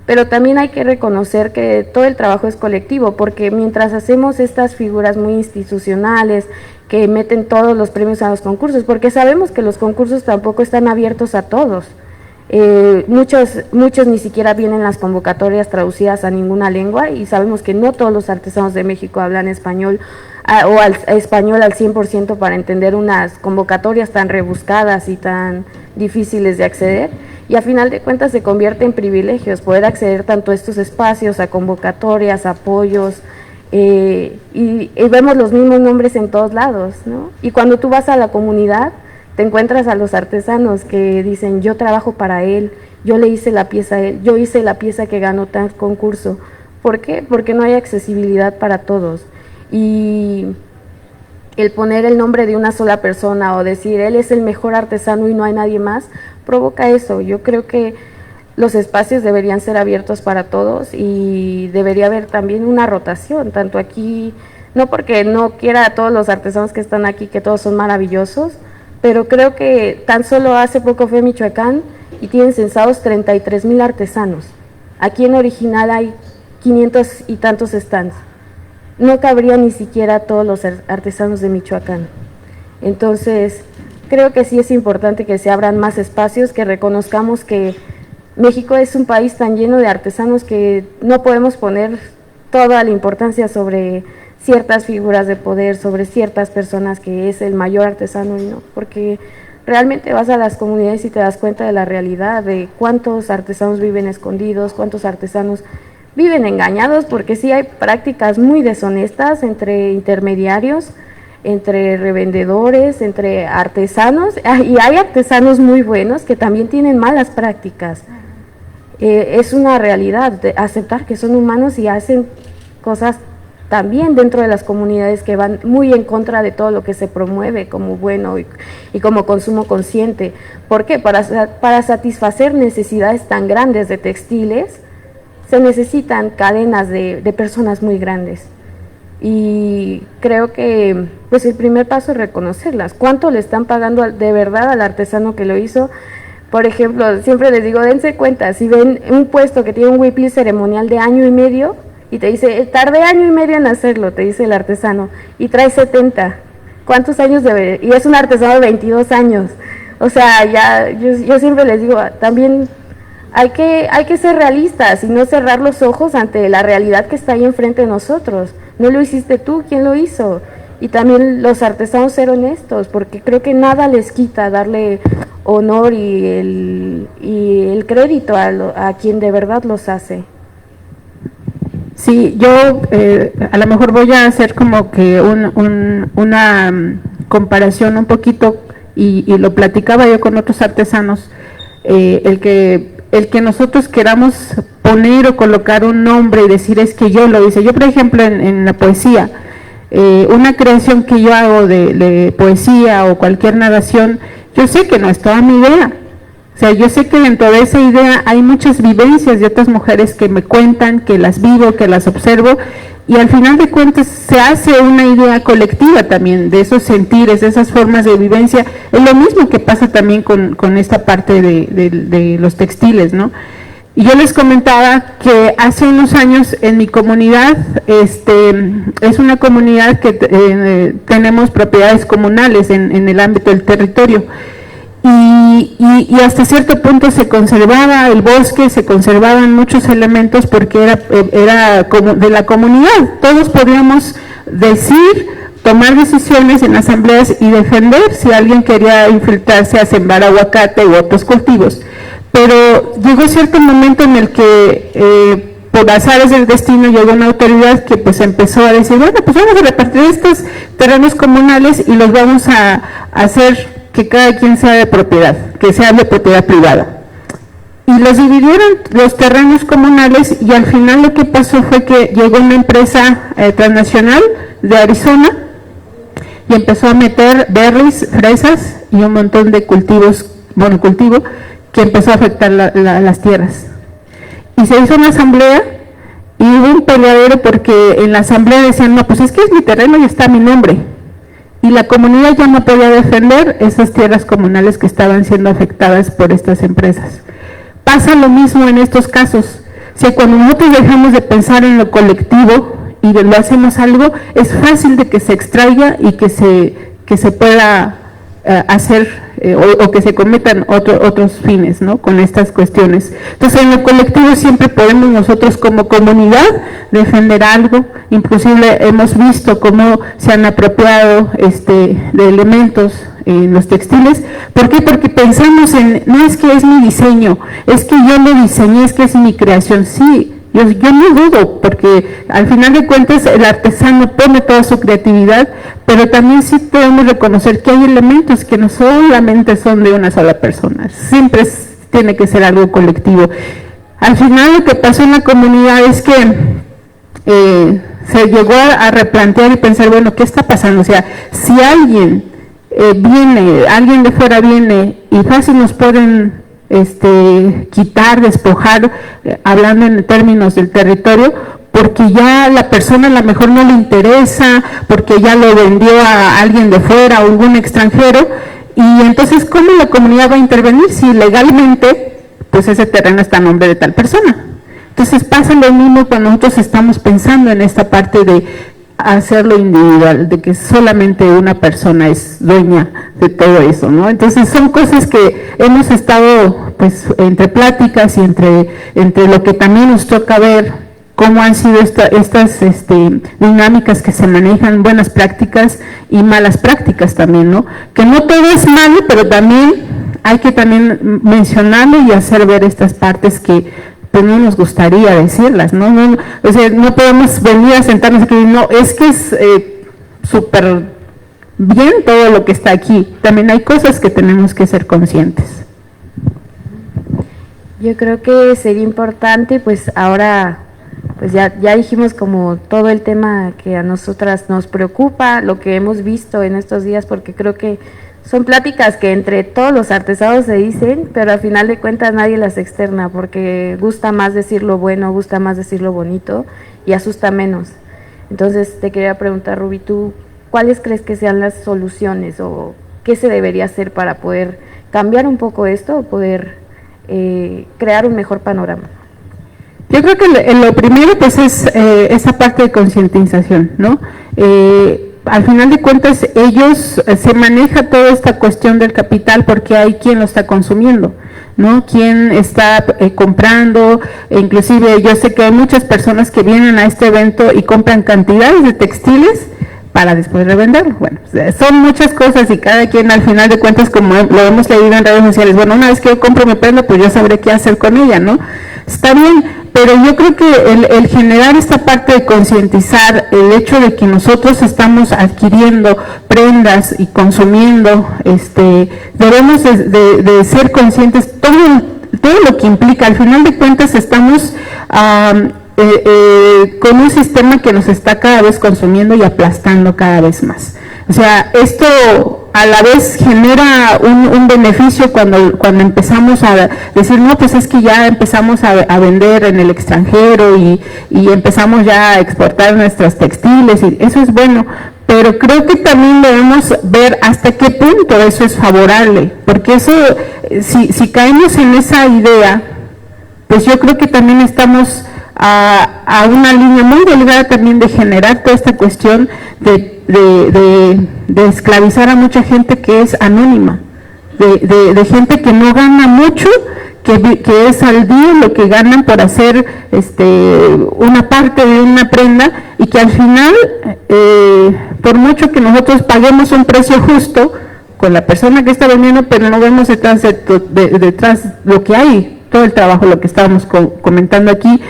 Pero también hay que reconocer que todo el trabajo es colectivo, porque mientras hacemos estas figuras muy institucionales que meten todos los premios a los concursos, porque sabemos que los concursos tampoco están abiertos a todos. Muchos ni siquiera vienen las convocatorias traducidas a ninguna lengua, y sabemos que no todos los artesanos de México hablan español español al 100% para entender unas convocatorias tan rebuscadas y tan difíciles de acceder, y a final de cuentas se convierte en privilegios poder acceder tanto a estos espacios, a convocatorias, apoyos, y vemos los mismos nombres en todos lados, ¿no? Y cuando tú vas a la comunidad, te encuentras a los artesanos que dicen, yo trabajo para él, yo le hice la pieza a él, yo hice la pieza que ganó tal concurso. ¿Por qué? Porque no hay accesibilidad para todos. Y el poner el nombre de una sola persona o decir, él es el mejor artesano y no hay nadie más, provoca eso. Yo creo que los espacios deberían ser abiertos para todos, y debería haber también una rotación, tanto aquí, no porque no quiera a todos los artesanos que están aquí, que todos son maravillosos, pero creo que tan solo hace poco fui a Michoacán y tienen censados 33,000 artesanos. Aquí en Original hay 500 y tantos stands. No cabría ni siquiera todos los artesanos de Michoacán. Entonces, creo que sí es importante que se abran más espacios, que reconozcamos que México es un país tan lleno de artesanos que no podemos poner toda la importancia sobre ciertas figuras de poder, sobre ciertas personas que es el mayor artesano, y no, porque realmente vas a las comunidades y te das cuenta de la realidad, de cuántos artesanos viven escondidos, cuántos artesanos viven engañados, porque sí hay prácticas muy deshonestas entre intermediarios, entre revendedores, entre artesanos, y hay artesanos muy buenos que también tienen malas prácticas. Es una realidad de aceptar que son humanos y hacen cosas también dentro de las comunidades que van muy en contra de todo lo que se promueve como bueno y como consumo consciente. ¿Por qué? Para satisfacer necesidades tan grandes de textiles, se necesitan cadenas de personas muy grandes. Y creo que pues el primer paso es reconocerlas. ¿Cuánto le están pagando de verdad al artesano que lo hizo? Por ejemplo, siempre les digo, dense cuenta, si ven un puesto que tiene un huipil ceremonial de 1 año y medio, y te dice, tardé 1 año y medio en hacerlo, te dice el artesano, y trae 70. ¿Cuántos años debe? Y es un artesano de 22 años. O sea, ya, yo siempre les digo, también hay que ser realistas y no cerrar los ojos ante la realidad que está ahí enfrente de nosotros. No lo hiciste tú, ¿quién lo hizo? Y también los artesanos ser honestos, porque creo que nada les quita darle honor y el crédito a quien de verdad los hace. Sí, yo a lo mejor voy a hacer como que una comparación un poquito, y lo platicaba yo con otros artesanos, el que nosotros queramos poner o colocar un nombre y decir es que yo lo hice. Yo, por ejemplo, en la poesía, una creación que yo hago de poesía o cualquier narración, yo sé que no es toda mi idea. O sea, yo sé que dentro de esa idea hay muchas vivencias de otras mujeres que me cuentan, que las vivo, que las observo, y al final de cuentas se hace una idea colectiva también de esos sentires, de esas formas de vivencia. Es lo mismo que pasa también con esta parte de los textiles, ¿no? Y yo les comentaba que hace unos años en mi comunidad, es una comunidad que tenemos propiedades comunales en el ámbito del territorio. y hasta cierto punto se conservaba el bosque, se conservaban muchos elementos porque era como de la comunidad. Todos podíamos decir, tomar decisiones en asambleas y defender si alguien quería infiltrarse a sembrar aguacate u otros cultivos. Pero llegó cierto momento en el que por azares del destino llegó una autoridad que pues empezó a decir, bueno, pues vamos a repartir estos terrenos comunales y los vamos a hacer que cada quien sea de propiedad, que sean de propiedad privada. Y los dividieron los terrenos comunales y al final lo que pasó fue que llegó una empresa transnacional de Arizona y empezó a meter berries, fresas y un montón de cultivos, monocultivo, que empezó a afectar las tierras. Y se hizo una asamblea y hubo un peleadero porque en la asamblea decían, no, pues es que es mi terreno y está mi nombre. Y la comunidad ya no podía defender esas tierras comunales que estaban siendo afectadas por estas empresas. Pasa lo mismo en estos casos. O sea, cuando nosotros dejamos de pensar en lo colectivo y lo hacemos algo, es fácil de que se extraiga y que se pueda hacer o que se cometan otros fines, ¿no?, con estas cuestiones. Entonces, en lo colectivo siempre podemos nosotros como comunidad defender algo. Inclusive hemos visto cómo se han apropiado de elementos en los textiles. ¿Por qué? Porque pensamos en, no es que es mi diseño, es que yo lo diseñé, es que es mi creación. Sí, yo no dudo, porque al final de cuentas el artesano pone toda su creatividad, pero también sí podemos reconocer que hay elementos que no solamente son de una sola persona, siempre tiene que ser algo colectivo. Al final lo que pasó en la comunidad es que se llegó a replantear y pensar, bueno, ¿qué está pasando? O sea, si alguien alguien de fuera viene y fácil nos pueden quitar, despojar, hablando en términos del territorio, porque ya la persona a lo mejor no le interesa, porque ya lo vendió a alguien de fuera o algún extranjero, y entonces ¿cómo la comunidad va a intervenir si legalmente pues ese terreno está a nombre de tal persona? Entonces pasa lo mismo cuando nosotros estamos pensando en esta parte de hacerlo individual, de que solamente una persona es dueña de todo eso, ¿no? Entonces son cosas que hemos estado pues entre pláticas y entre lo que también nos toca ver cómo han sido estas dinámicas que se manejan, buenas prácticas y malas prácticas también, ¿no? Que no todo es malo, pero también hay que también mencionarlo y hacer ver estas partes que pues no nos gustaría decirlas, ¿no? O sea, no podemos venir a sentarnos aquí y no, es que es súper bien todo lo que está aquí. También hay cosas que tenemos que ser conscientes. Yo creo que sería importante, pues ahora, pues ya dijimos como todo el tema que a nosotras nos preocupa, lo que hemos visto en estos días, porque creo que son pláticas que entre todos los artesanos se dicen, pero al final de cuentas nadie las externa, porque gusta más decir lo bueno, gusta más decir lo bonito y asusta menos. Entonces te quería preguntar, Rubí, ¿tú cuáles crees que sean las soluciones o qué se debería hacer para poder cambiar un poco esto o poder crear un mejor panorama? Yo creo que lo primero pues es esa parte de concientización, ¿no? Al final de cuentas ellos se maneja toda esta cuestión del capital porque hay quien lo está consumiendo, ¿no? Quien está comprando, inclusive yo sé que hay muchas personas que vienen a este evento y compran cantidades de textiles para después revenderlo. Bueno, son muchas cosas y cada quien al final de cuentas, como lo hemos leído en redes sociales, bueno, una vez que yo compro mi prenda, pues yo sabré qué hacer con ella, ¿no? Está bien, pero yo creo que el generar esta parte de concientizar, el hecho de que nosotros estamos adquiriendo prendas y consumiendo, debemos de ser conscientes todo lo que implica. Al final de cuentas estamos con un sistema que nos está cada vez consumiendo y aplastando cada vez más. O sea, esto a la vez genera un beneficio cuando empezamos a decir, no, pues es que ya empezamos a vender en el extranjero y empezamos ya a exportar nuestros textiles, y eso es bueno, pero creo que también debemos ver hasta qué punto eso es favorable, porque eso, si caemos en esa idea, pues yo creo que también estamos a una línea muy delgada también de generar toda esta cuestión de esclavizar a mucha gente que es anónima, de gente que no gana mucho, que es al día lo que ganan por hacer una parte de una prenda, y que al final, por mucho que nosotros paguemos un precio justo con la persona que está vendiendo, pero no vemos detrás lo que hay, todo el trabajo, lo que estábamos comentando aquí.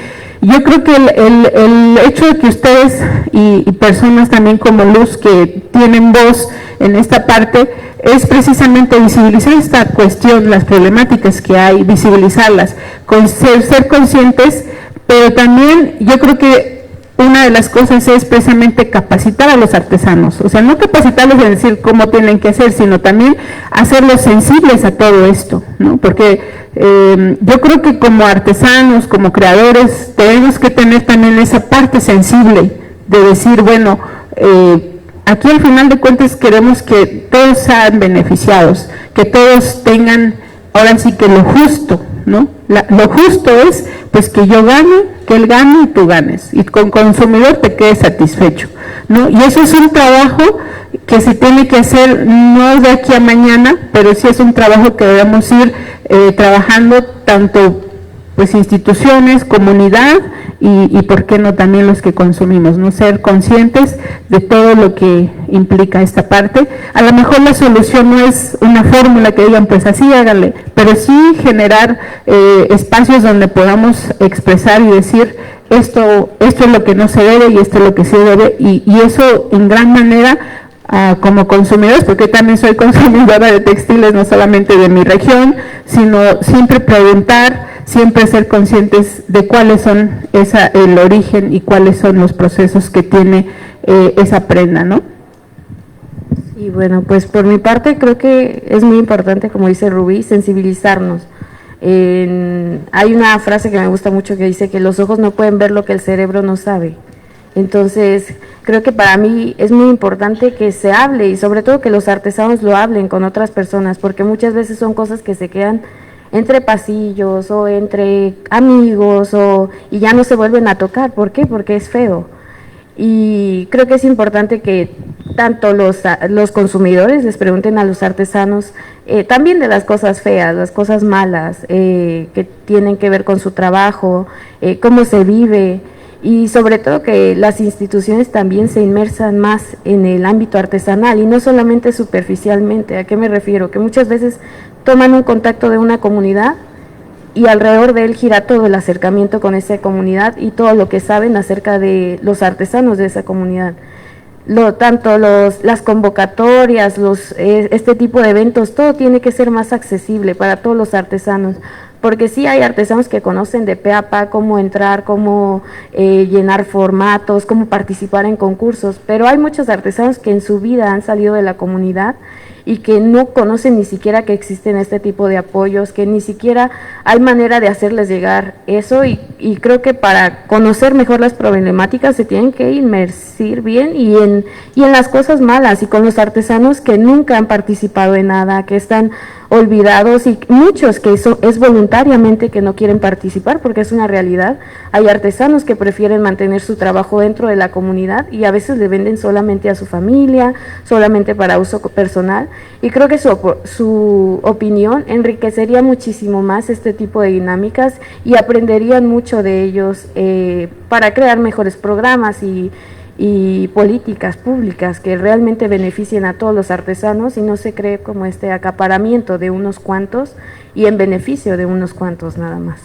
Yo creo que el hecho de que ustedes y personas también como Luz, que tienen voz en esta parte, es precisamente visibilizar esta cuestión, las problemáticas que hay, visibilizarlas, ser conscientes, pero también yo creo que una de las cosas es precisamente capacitar a los artesanos, o sea, no capacitarlos en decir cómo tienen que hacer, sino también hacerlos sensibles a todo esto, ¿no? Porque yo creo que como artesanos, como creadores, tenemos que tener también esa parte sensible de decir, bueno, aquí al final de cuentas queremos que todos sean beneficiados, que todos tengan, ahora sí que lo justo, ¿no? Lo justo es pues que yo gane, que él gane y tú ganes, y con consumidor te quedes satisfecho, ¿no? Y eso es un trabajo que se tiene que hacer no de aquí a mañana, pero sí es un trabajo que debemos ir trabajando tanto pues instituciones, comunidad y por qué no también los que consumimos, no ser conscientes de todo lo que implica esta parte. A lo mejor la solución no es una fórmula que digan pues así háganle, pero sí generar espacios donde podamos expresar y decir esto es lo que no se debe y esto es lo que se debe, y eso en gran manera como consumidores, porque también soy consumidora de textiles, no solamente de mi región, sino siempre preguntar, siempre ser conscientes de cuáles son el origen y cuáles son los procesos que tiene esa prenda, ¿no? Y bueno, pues por mi parte creo que es muy importante, como dice Rubí, sensibilizarnos. Hay una frase que me gusta mucho que dice que los ojos no pueden ver lo que el cerebro no sabe. Entonces, creo que para mí es muy importante que se hable y sobre todo que los artesanos lo hablen con otras personas, porque muchas veces son cosas que se quedan entre pasillos o entre amigos y ya no se vuelven a tocar. ¿Por qué? Porque es feo. Y creo que es importante que tanto los consumidores les pregunten a los artesanos también de las cosas feas, las cosas malas que tienen que ver con su trabajo, cómo se vive. Y sobre todo que las instituciones también se inmersan más en el ámbito artesanal y no solamente superficialmente. ¿A qué me refiero? Que muchas veces toman un contacto de una comunidad y alrededor de él gira todo el acercamiento con esa comunidad y todo lo que saben acerca de los artesanos de esa comunidad. Tanto las convocatorias, este tipo de eventos, todo tiene que ser más accesible para todos los artesanos. Porque sí hay artesanos que conocen de pe a pa cómo entrar, cómo llenar formatos, cómo participar en concursos, pero hay muchos artesanos que en su vida han salido de la comunidad y que no conocen ni siquiera que existen este tipo de apoyos, que ni siquiera hay manera de hacerles llegar eso y creo que para conocer mejor las problemáticas se tienen que inmersir bien y en las cosas malas y con los artesanos que nunca han participado en nada, que están olvidados y muchos que es voluntariamente que no quieren participar porque es una realidad. Hay artesanos que prefieren mantener su trabajo dentro de la comunidad y a veces le venden solamente a su familia, solamente para uso personal y creo que su opinión enriquecería muchísimo más este tipo de dinámicas y aprenderían mucho de ellos para crear mejores programas y políticas públicas que realmente beneficien a todos los artesanos y no se cree como este acaparamiento de unos cuantos y en beneficio de unos cuantos nada más.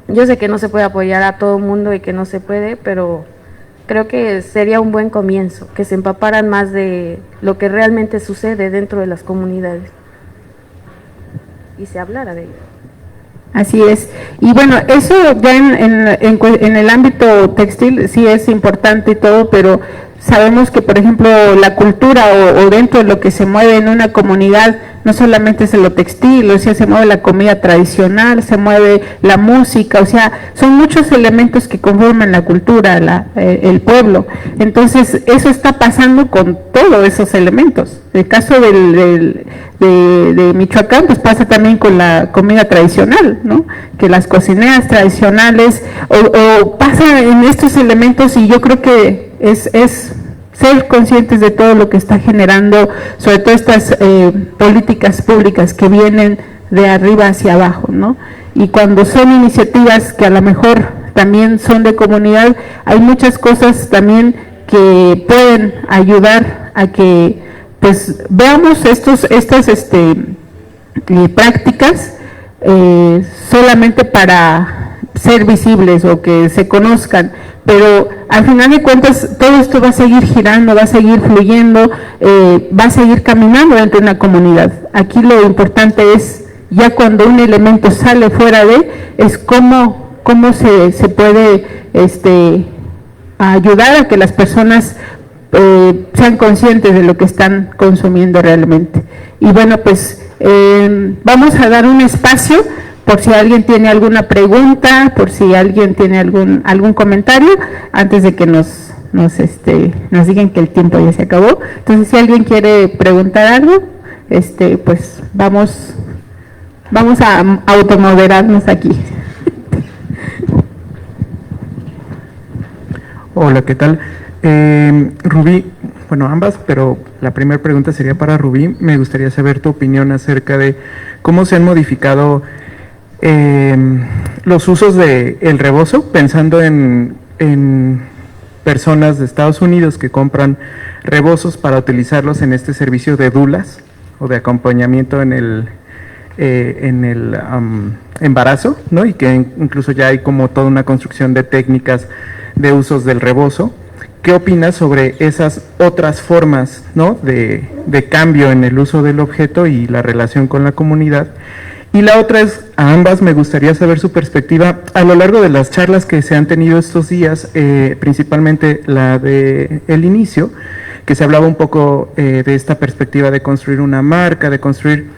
Yo sé que no se puede apoyar a todo el mundo y que no se puede, pero creo que sería un buen comienzo, que se empaparan más de lo que realmente sucede dentro de las comunidades y se hablara de ello. Así es. Y bueno, eso ya en el ámbito textil sí es importante y todo, pero sabemos que, por ejemplo, la cultura o dentro de lo que se mueve en una comunidad, no solamente es lo textil, o sea, se mueve la comida tradicional, se mueve la música, o sea, son muchos elementos que conforman la cultura, el pueblo. Entonces, eso está pasando con todos esos elementos. El caso de Michoacán, pues pasa también con la comida tradicional, ¿no? Que las cocineras tradicionales, o pasa en estos elementos y yo creo que ser conscientes de todo lo que está generando, sobre todo estas políticas públicas que vienen de arriba hacia abajo, ¿no? Y cuando son iniciativas que a lo mejor también son de comunidad, hay muchas cosas también que pueden ayudar a que pues veamos estas prácticas solamente para ser visibles o que se conozcan, pero al final de cuentas todo esto va a seguir girando, va a seguir fluyendo, va a seguir caminando dentro de una comunidad. Aquí lo importante es, ya cuando un elemento sale fuera es cómo se puede ayudar a que las personas sean conscientes de lo que están consumiendo realmente. Y bueno, pues vamos a dar un espacio por si alguien tiene alguna pregunta, por si alguien tiene algún comentario, antes de que nos digan que el tiempo ya se acabó. Entonces, si alguien quiere preguntar algo, pues vamos a automoderarnos aquí. Hola, ¿qué tal? Rubí, bueno, ambas, pero la primera pregunta sería para Rubí. Me gustaría saber tu opinión acerca de cómo se han modificado los usos del rebozo, pensando en personas de Estados Unidos que compran rebozos para utilizarlos en este servicio de dulas o de acompañamiento en el embarazo, ¿no? Y que incluso ya hay como toda una construcción de técnicas de usos del rebozo. ¿Qué opinas sobre esas otras formas, ¿no?, de cambio en el uso del objeto y la relación con la comunidad? Y la otra es, a ambas me gustaría saber su perspectiva a lo largo de las charlas que se han tenido estos días, principalmente la de el inicio, que se hablaba un poco de esta perspectiva de construir una marca, de construir,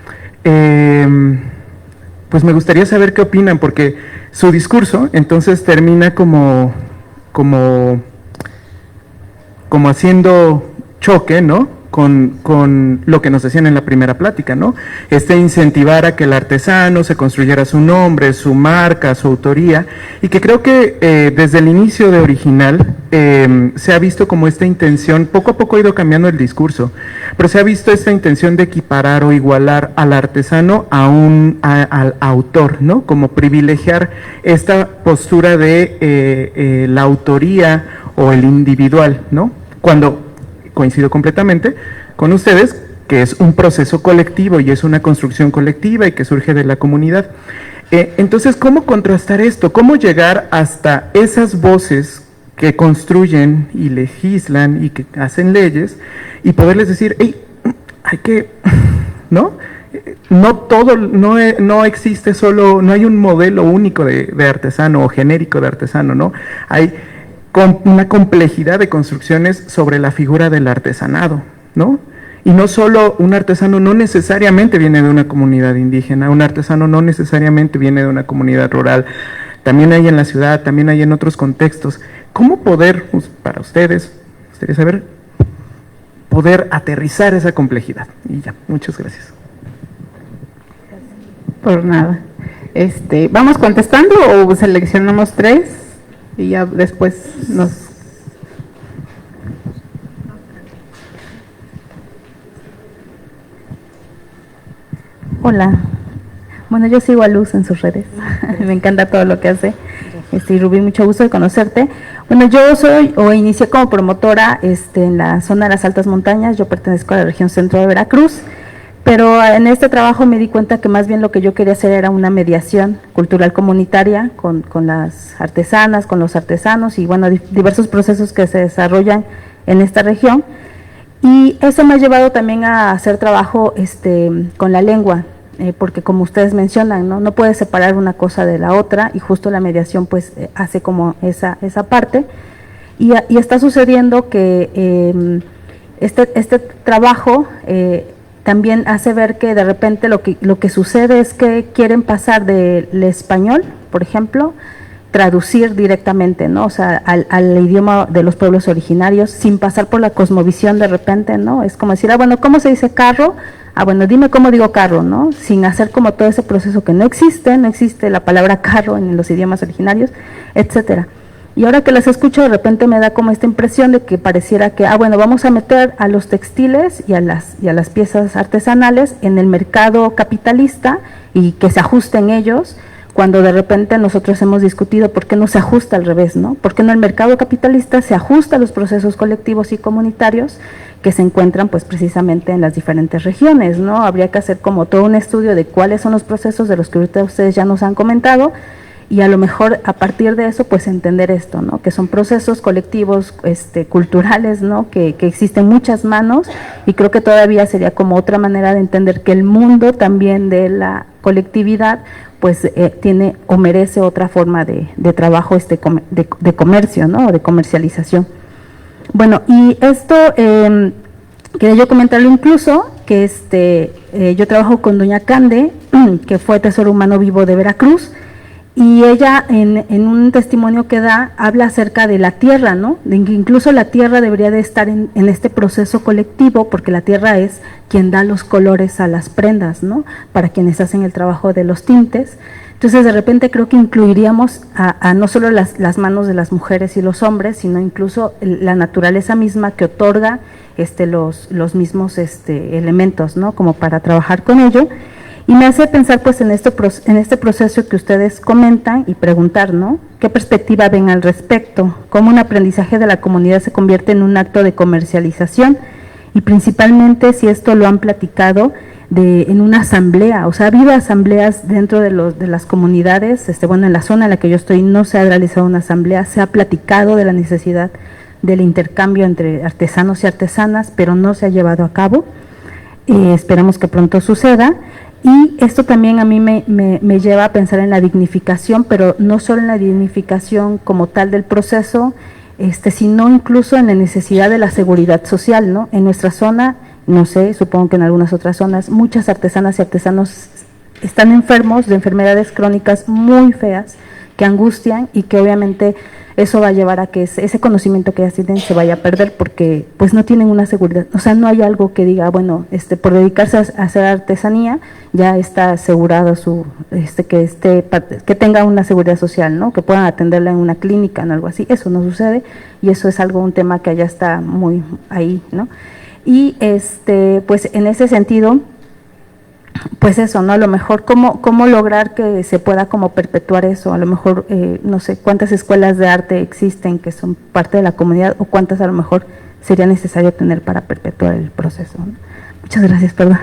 pues me gustaría saber qué opinan, porque su discurso entonces termina como haciendo choque, ¿no?, con lo que nos decían en la primera plática, ¿no? Incentivar a que el artesano se construyera su nombre, su marca, su autoría, y que creo que desde el inicio de Original se ha visto como esta intención, poco a poco ha ido cambiando el discurso, pero se ha visto esta intención de equiparar o igualar al artesano al autor, ¿no? Como privilegiar esta postura de la autoría o el individual, ¿no? Cuando coincido completamente con ustedes que es un proceso colectivo y es una construcción colectiva y que surge de la comunidad. Entonces, ¿cómo contrastar esto? ¿Cómo llegar hasta esas voces que construyen y legislan y que hacen leyes y poderles decir, hey, hay que, ¿no? No todo, no existe solo, no hay un modelo único de artesano o genérico de artesano, ¿no? Hay una complejidad de construcciones sobre la figura del artesanado, ¿no? Y no solo un artesano no necesariamente viene de una comunidad indígena, un artesano no necesariamente viene de una comunidad rural, también hay en la ciudad, también hay en otros contextos. ¿Cómo poder, para ustedes, me gustaría saber, poder aterrizar esa complejidad? Y ya, muchas gracias. Por nada. ¿Vamos contestando o seleccionamos 3? Y ya después nos... Hola. Bueno, yo sigo a Luz en sus redes. Me encanta todo lo que hace. Rubí, mucho gusto de conocerte. Bueno, yo soy o inicié como promotora en la zona de las altas montañas. Yo pertenezco a la región centro de Veracruz. Pero en este trabajo me di cuenta que más bien lo que yo quería hacer era una mediación cultural comunitaria con las artesanas, con los artesanos y bueno, diversos procesos que se desarrollan en esta región. Y eso me ha llevado también a hacer trabajo con la lengua, porque como ustedes mencionan, no puedes separar una cosa de la otra y justo la mediación pues hace como esa parte. Y está sucediendo que este trabajo también hace ver que de repente lo que sucede es que quieren pasar del español, por ejemplo, traducir directamente, ¿no? O sea, al idioma de los pueblos originarios, sin pasar por la cosmovisión de repente, ¿no? Es como decir, bueno, ¿cómo se dice carro? Bueno, dime cómo digo carro, ¿no? Sin hacer como todo ese proceso que no existe la palabra carro en los idiomas originarios, etcétera. Y ahora que las escucho, de repente me da como esta impresión de que pareciera que, bueno, vamos a meter a los textiles y a las piezas artesanales en el mercado capitalista y que se ajusten ellos, cuando de repente nosotros hemos discutido por qué no se ajusta al revés, ¿no? ¿Por qué no el mercado capitalista se ajusta a los procesos colectivos y comunitarios que se encuentran pues precisamente en las diferentes regiones, ¿no? Habría que hacer como todo un estudio de cuáles son los procesos de los que ahorita ustedes ya nos han comentado, y a lo mejor a partir de eso pues entender esto, ¿no? Que son procesos colectivos culturales, ¿no? Que existen muchas manos, y creo que todavía sería como otra manera de entender que el mundo también de colectividad pues tiene o merece otra forma de trabajo de comercio, ¿no? O de comercialización. Bueno, y esto quería yo comentarlo incluso, que yo trabajo con doña Cande, que fue Tesoro Humano Vivo de Veracruz, y ella en un testimonio que da, habla acerca de la tierra, ¿no? De que incluso la tierra debería de estar en este proceso colectivo, porque la tierra es quien da los colores a las prendas, ¿no? Para quienes hacen el trabajo de los tintes. Entonces, de repente creo que incluiríamos a no solo las manos de las mujeres y los hombres, sino incluso la naturaleza misma que otorga los mismos elementos, ¿no? Como para trabajar con ello. Y me hace pensar pues en este proceso que ustedes comentan y preguntar, ¿no? ¿Qué perspectiva ven al respecto? ¿Cómo un aprendizaje de la comunidad se convierte en un acto de comercialización? Y principalmente si esto lo han platicado en una asamblea, o sea, ha habido asambleas dentro de las comunidades, bueno, en la zona en la que yo estoy no se ha realizado una asamblea, se ha platicado de la necesidad del intercambio entre artesanos y artesanas, pero no se ha llevado a cabo. Esperamos que pronto suceda. Y esto también a mí me lleva a pensar en la dignificación, pero no solo en la dignificación como tal del proceso, sino incluso en la necesidad de la seguridad social, ¿no? En nuestra zona, no sé, supongo que en algunas otras zonas, muchas artesanas y artesanos están enfermos de enfermedades crónicas muy feas que angustian, y que obviamente eso va a llevar a que ese conocimiento que ellas tienen se vaya a perder, porque pues no tienen una seguridad, o sea, no hay algo que diga, bueno, por dedicarse a hacer artesanía ya está asegurado que tenga una seguridad social, ¿no? Que puedan atenderla en una clínica, en algo así. Eso no sucede, y eso es un tema que allá está muy ahí, ¿no? Y pues en ese sentido, pues eso, ¿no? A lo mejor cómo lograr que se pueda como perpetuar eso. A lo mejor no sé cuántas escuelas de arte existen que son parte de la comunidad, o cuántas a lo mejor sería necesario tener para perpetuar el proceso, ¿no? Muchas gracias, perdón.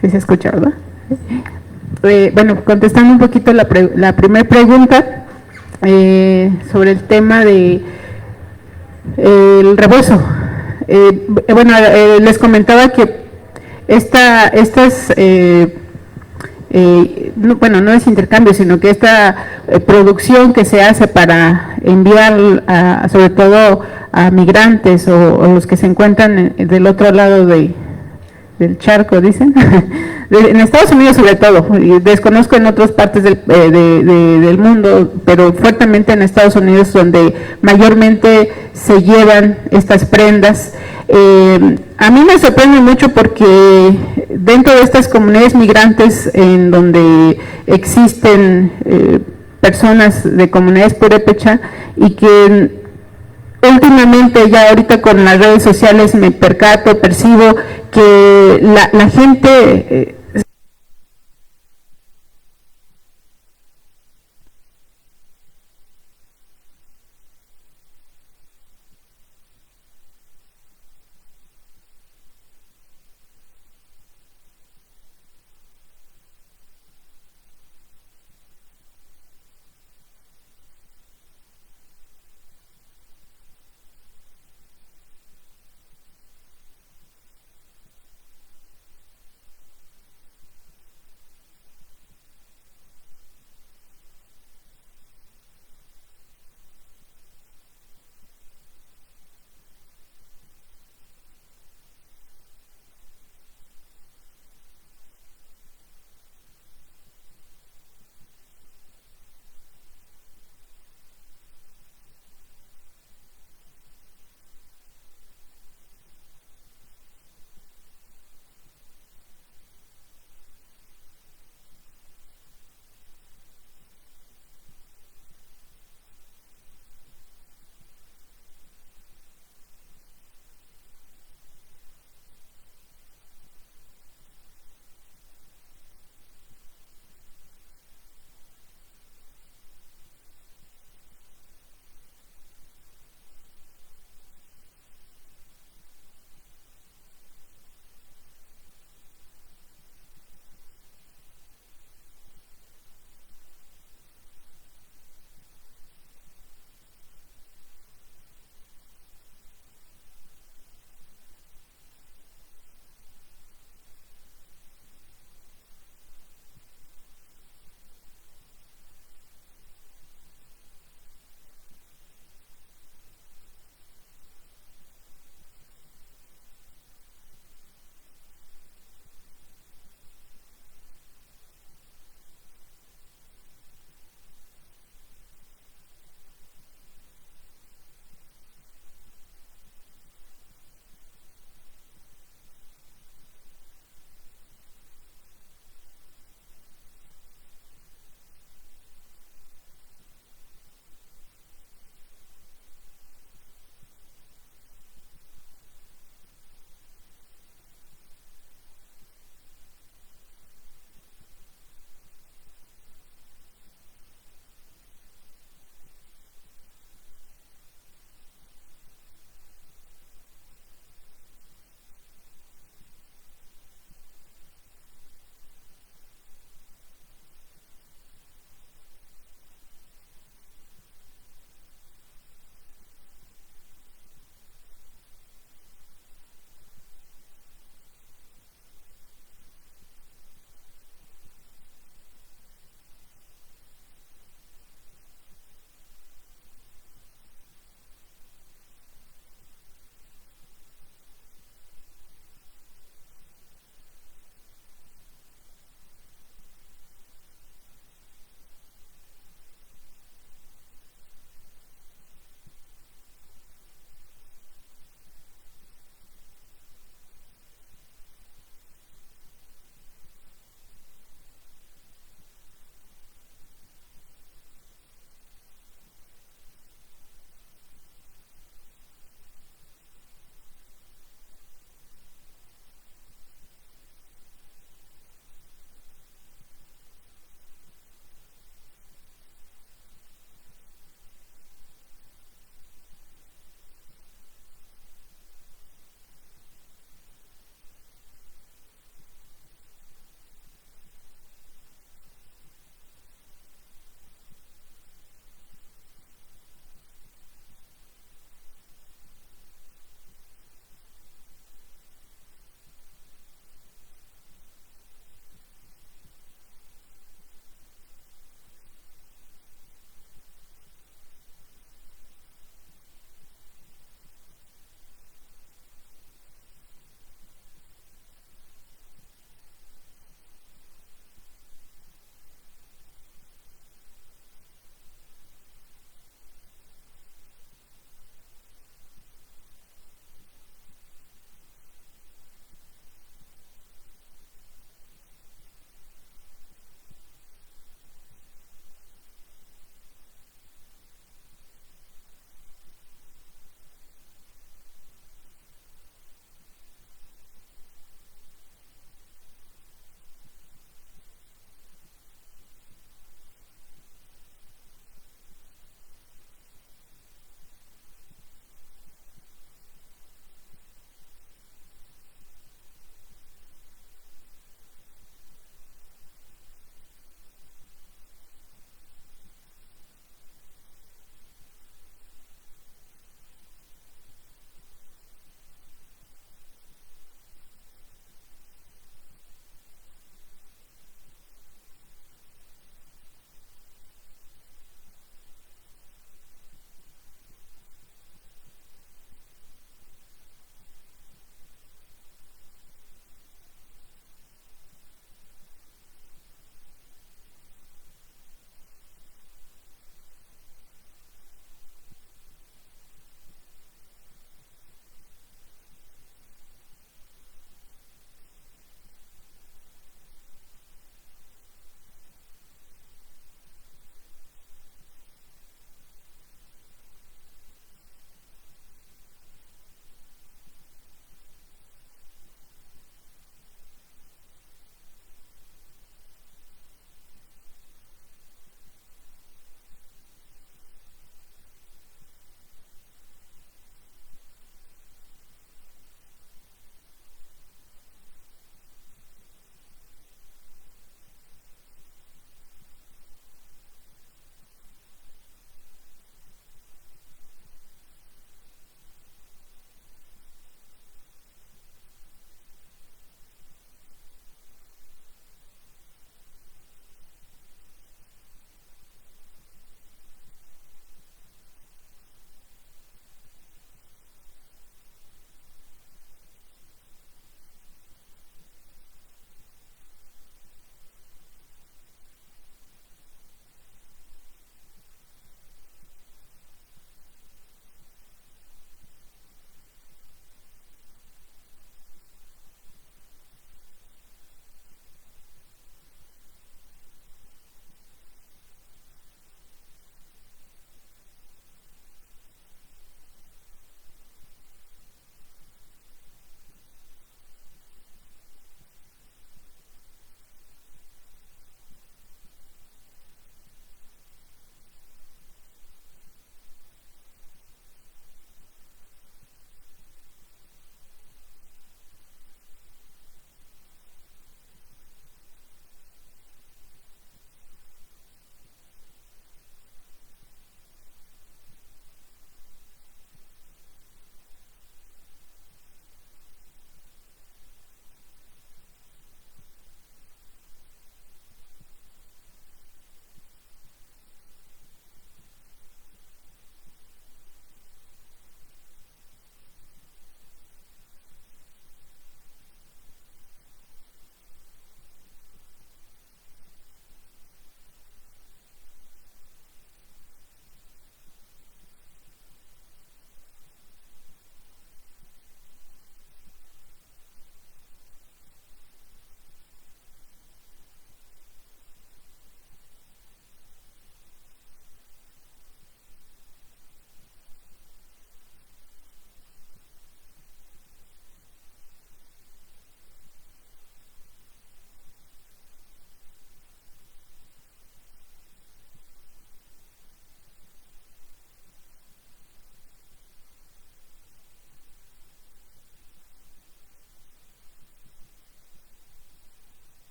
Sí se escucha, ¿verdad? Bueno, contestando un poquito la primera pregunta sobre el tema de el rebozo. Les comentaba que no es intercambio, sino que esta producción que se hace para enviar sobre todo a migrantes o los que se encuentran del otro lado del charco, dicen, en Estados Unidos sobre todo, y desconozco en otras partes del mundo, pero fuertemente en Estados Unidos, donde mayormente se llevan estas prendas. A mí me sorprende mucho porque dentro de estas comunidades migrantes en donde existen personas de comunidades purépecha, y que últimamente ya ahorita con las redes sociales me percibo que la gente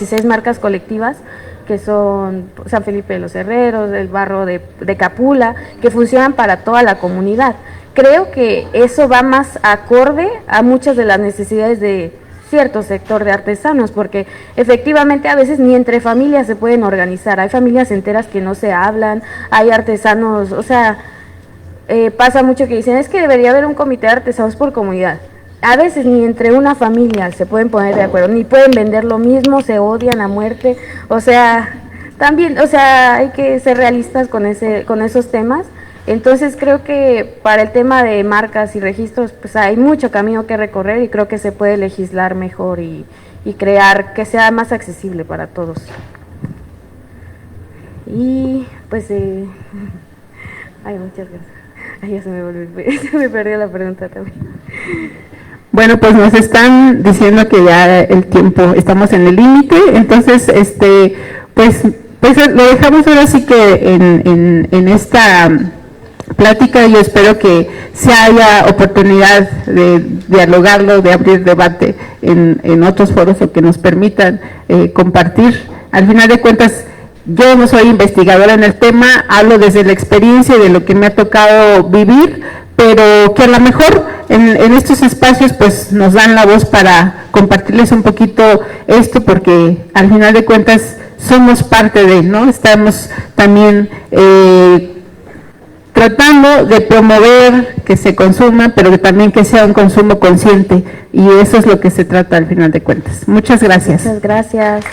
16 marcas colectivas, que son San Felipe de los Herreros, el barro de Capula, que funcionan para toda la comunidad. Creo que eso va más acorde a muchas de las necesidades de cierto sector de artesanos, porque efectivamente a veces ni entre familias se pueden organizar, hay familias enteras que no se hablan, hay artesanos, o sea, pasa mucho que dicen, es que debería haber un comité de artesanos por comunidad. A veces ni entre una familia se pueden poner de acuerdo, ni pueden vender lo mismo, se odian a muerte, o sea, también, o sea, hay que ser realistas con esos temas. Entonces creo que para el tema de marcas y registros, pues hay mucho camino que recorrer y creo que se puede legislar mejor y crear que sea más accesible para todos. Y pues, ay, muchas gracias. Ay, ya se me volvió, se me perdió la pregunta también. Bueno, pues nos están diciendo que ya el tiempo, estamos en el límite, entonces, pues lo dejamos ahora sí que en esta plática. Yo espero que se haya oportunidad de dialogarlo, de abrir debate en otros foros o que nos permitan compartir. Al final de cuentas, yo no soy investigadora en el tema, hablo desde la experiencia y de lo que me ha tocado vivir, pero que a lo mejor en estos espacios pues nos dan la voz para compartirles un poquito esto, porque al final de cuentas somos parte de, ¿no? Estamos también tratando de promover que se consuma, pero que también que sea un consumo consciente, y eso es lo que se trata al final de cuentas. Muchas gracias. Muchas gracias.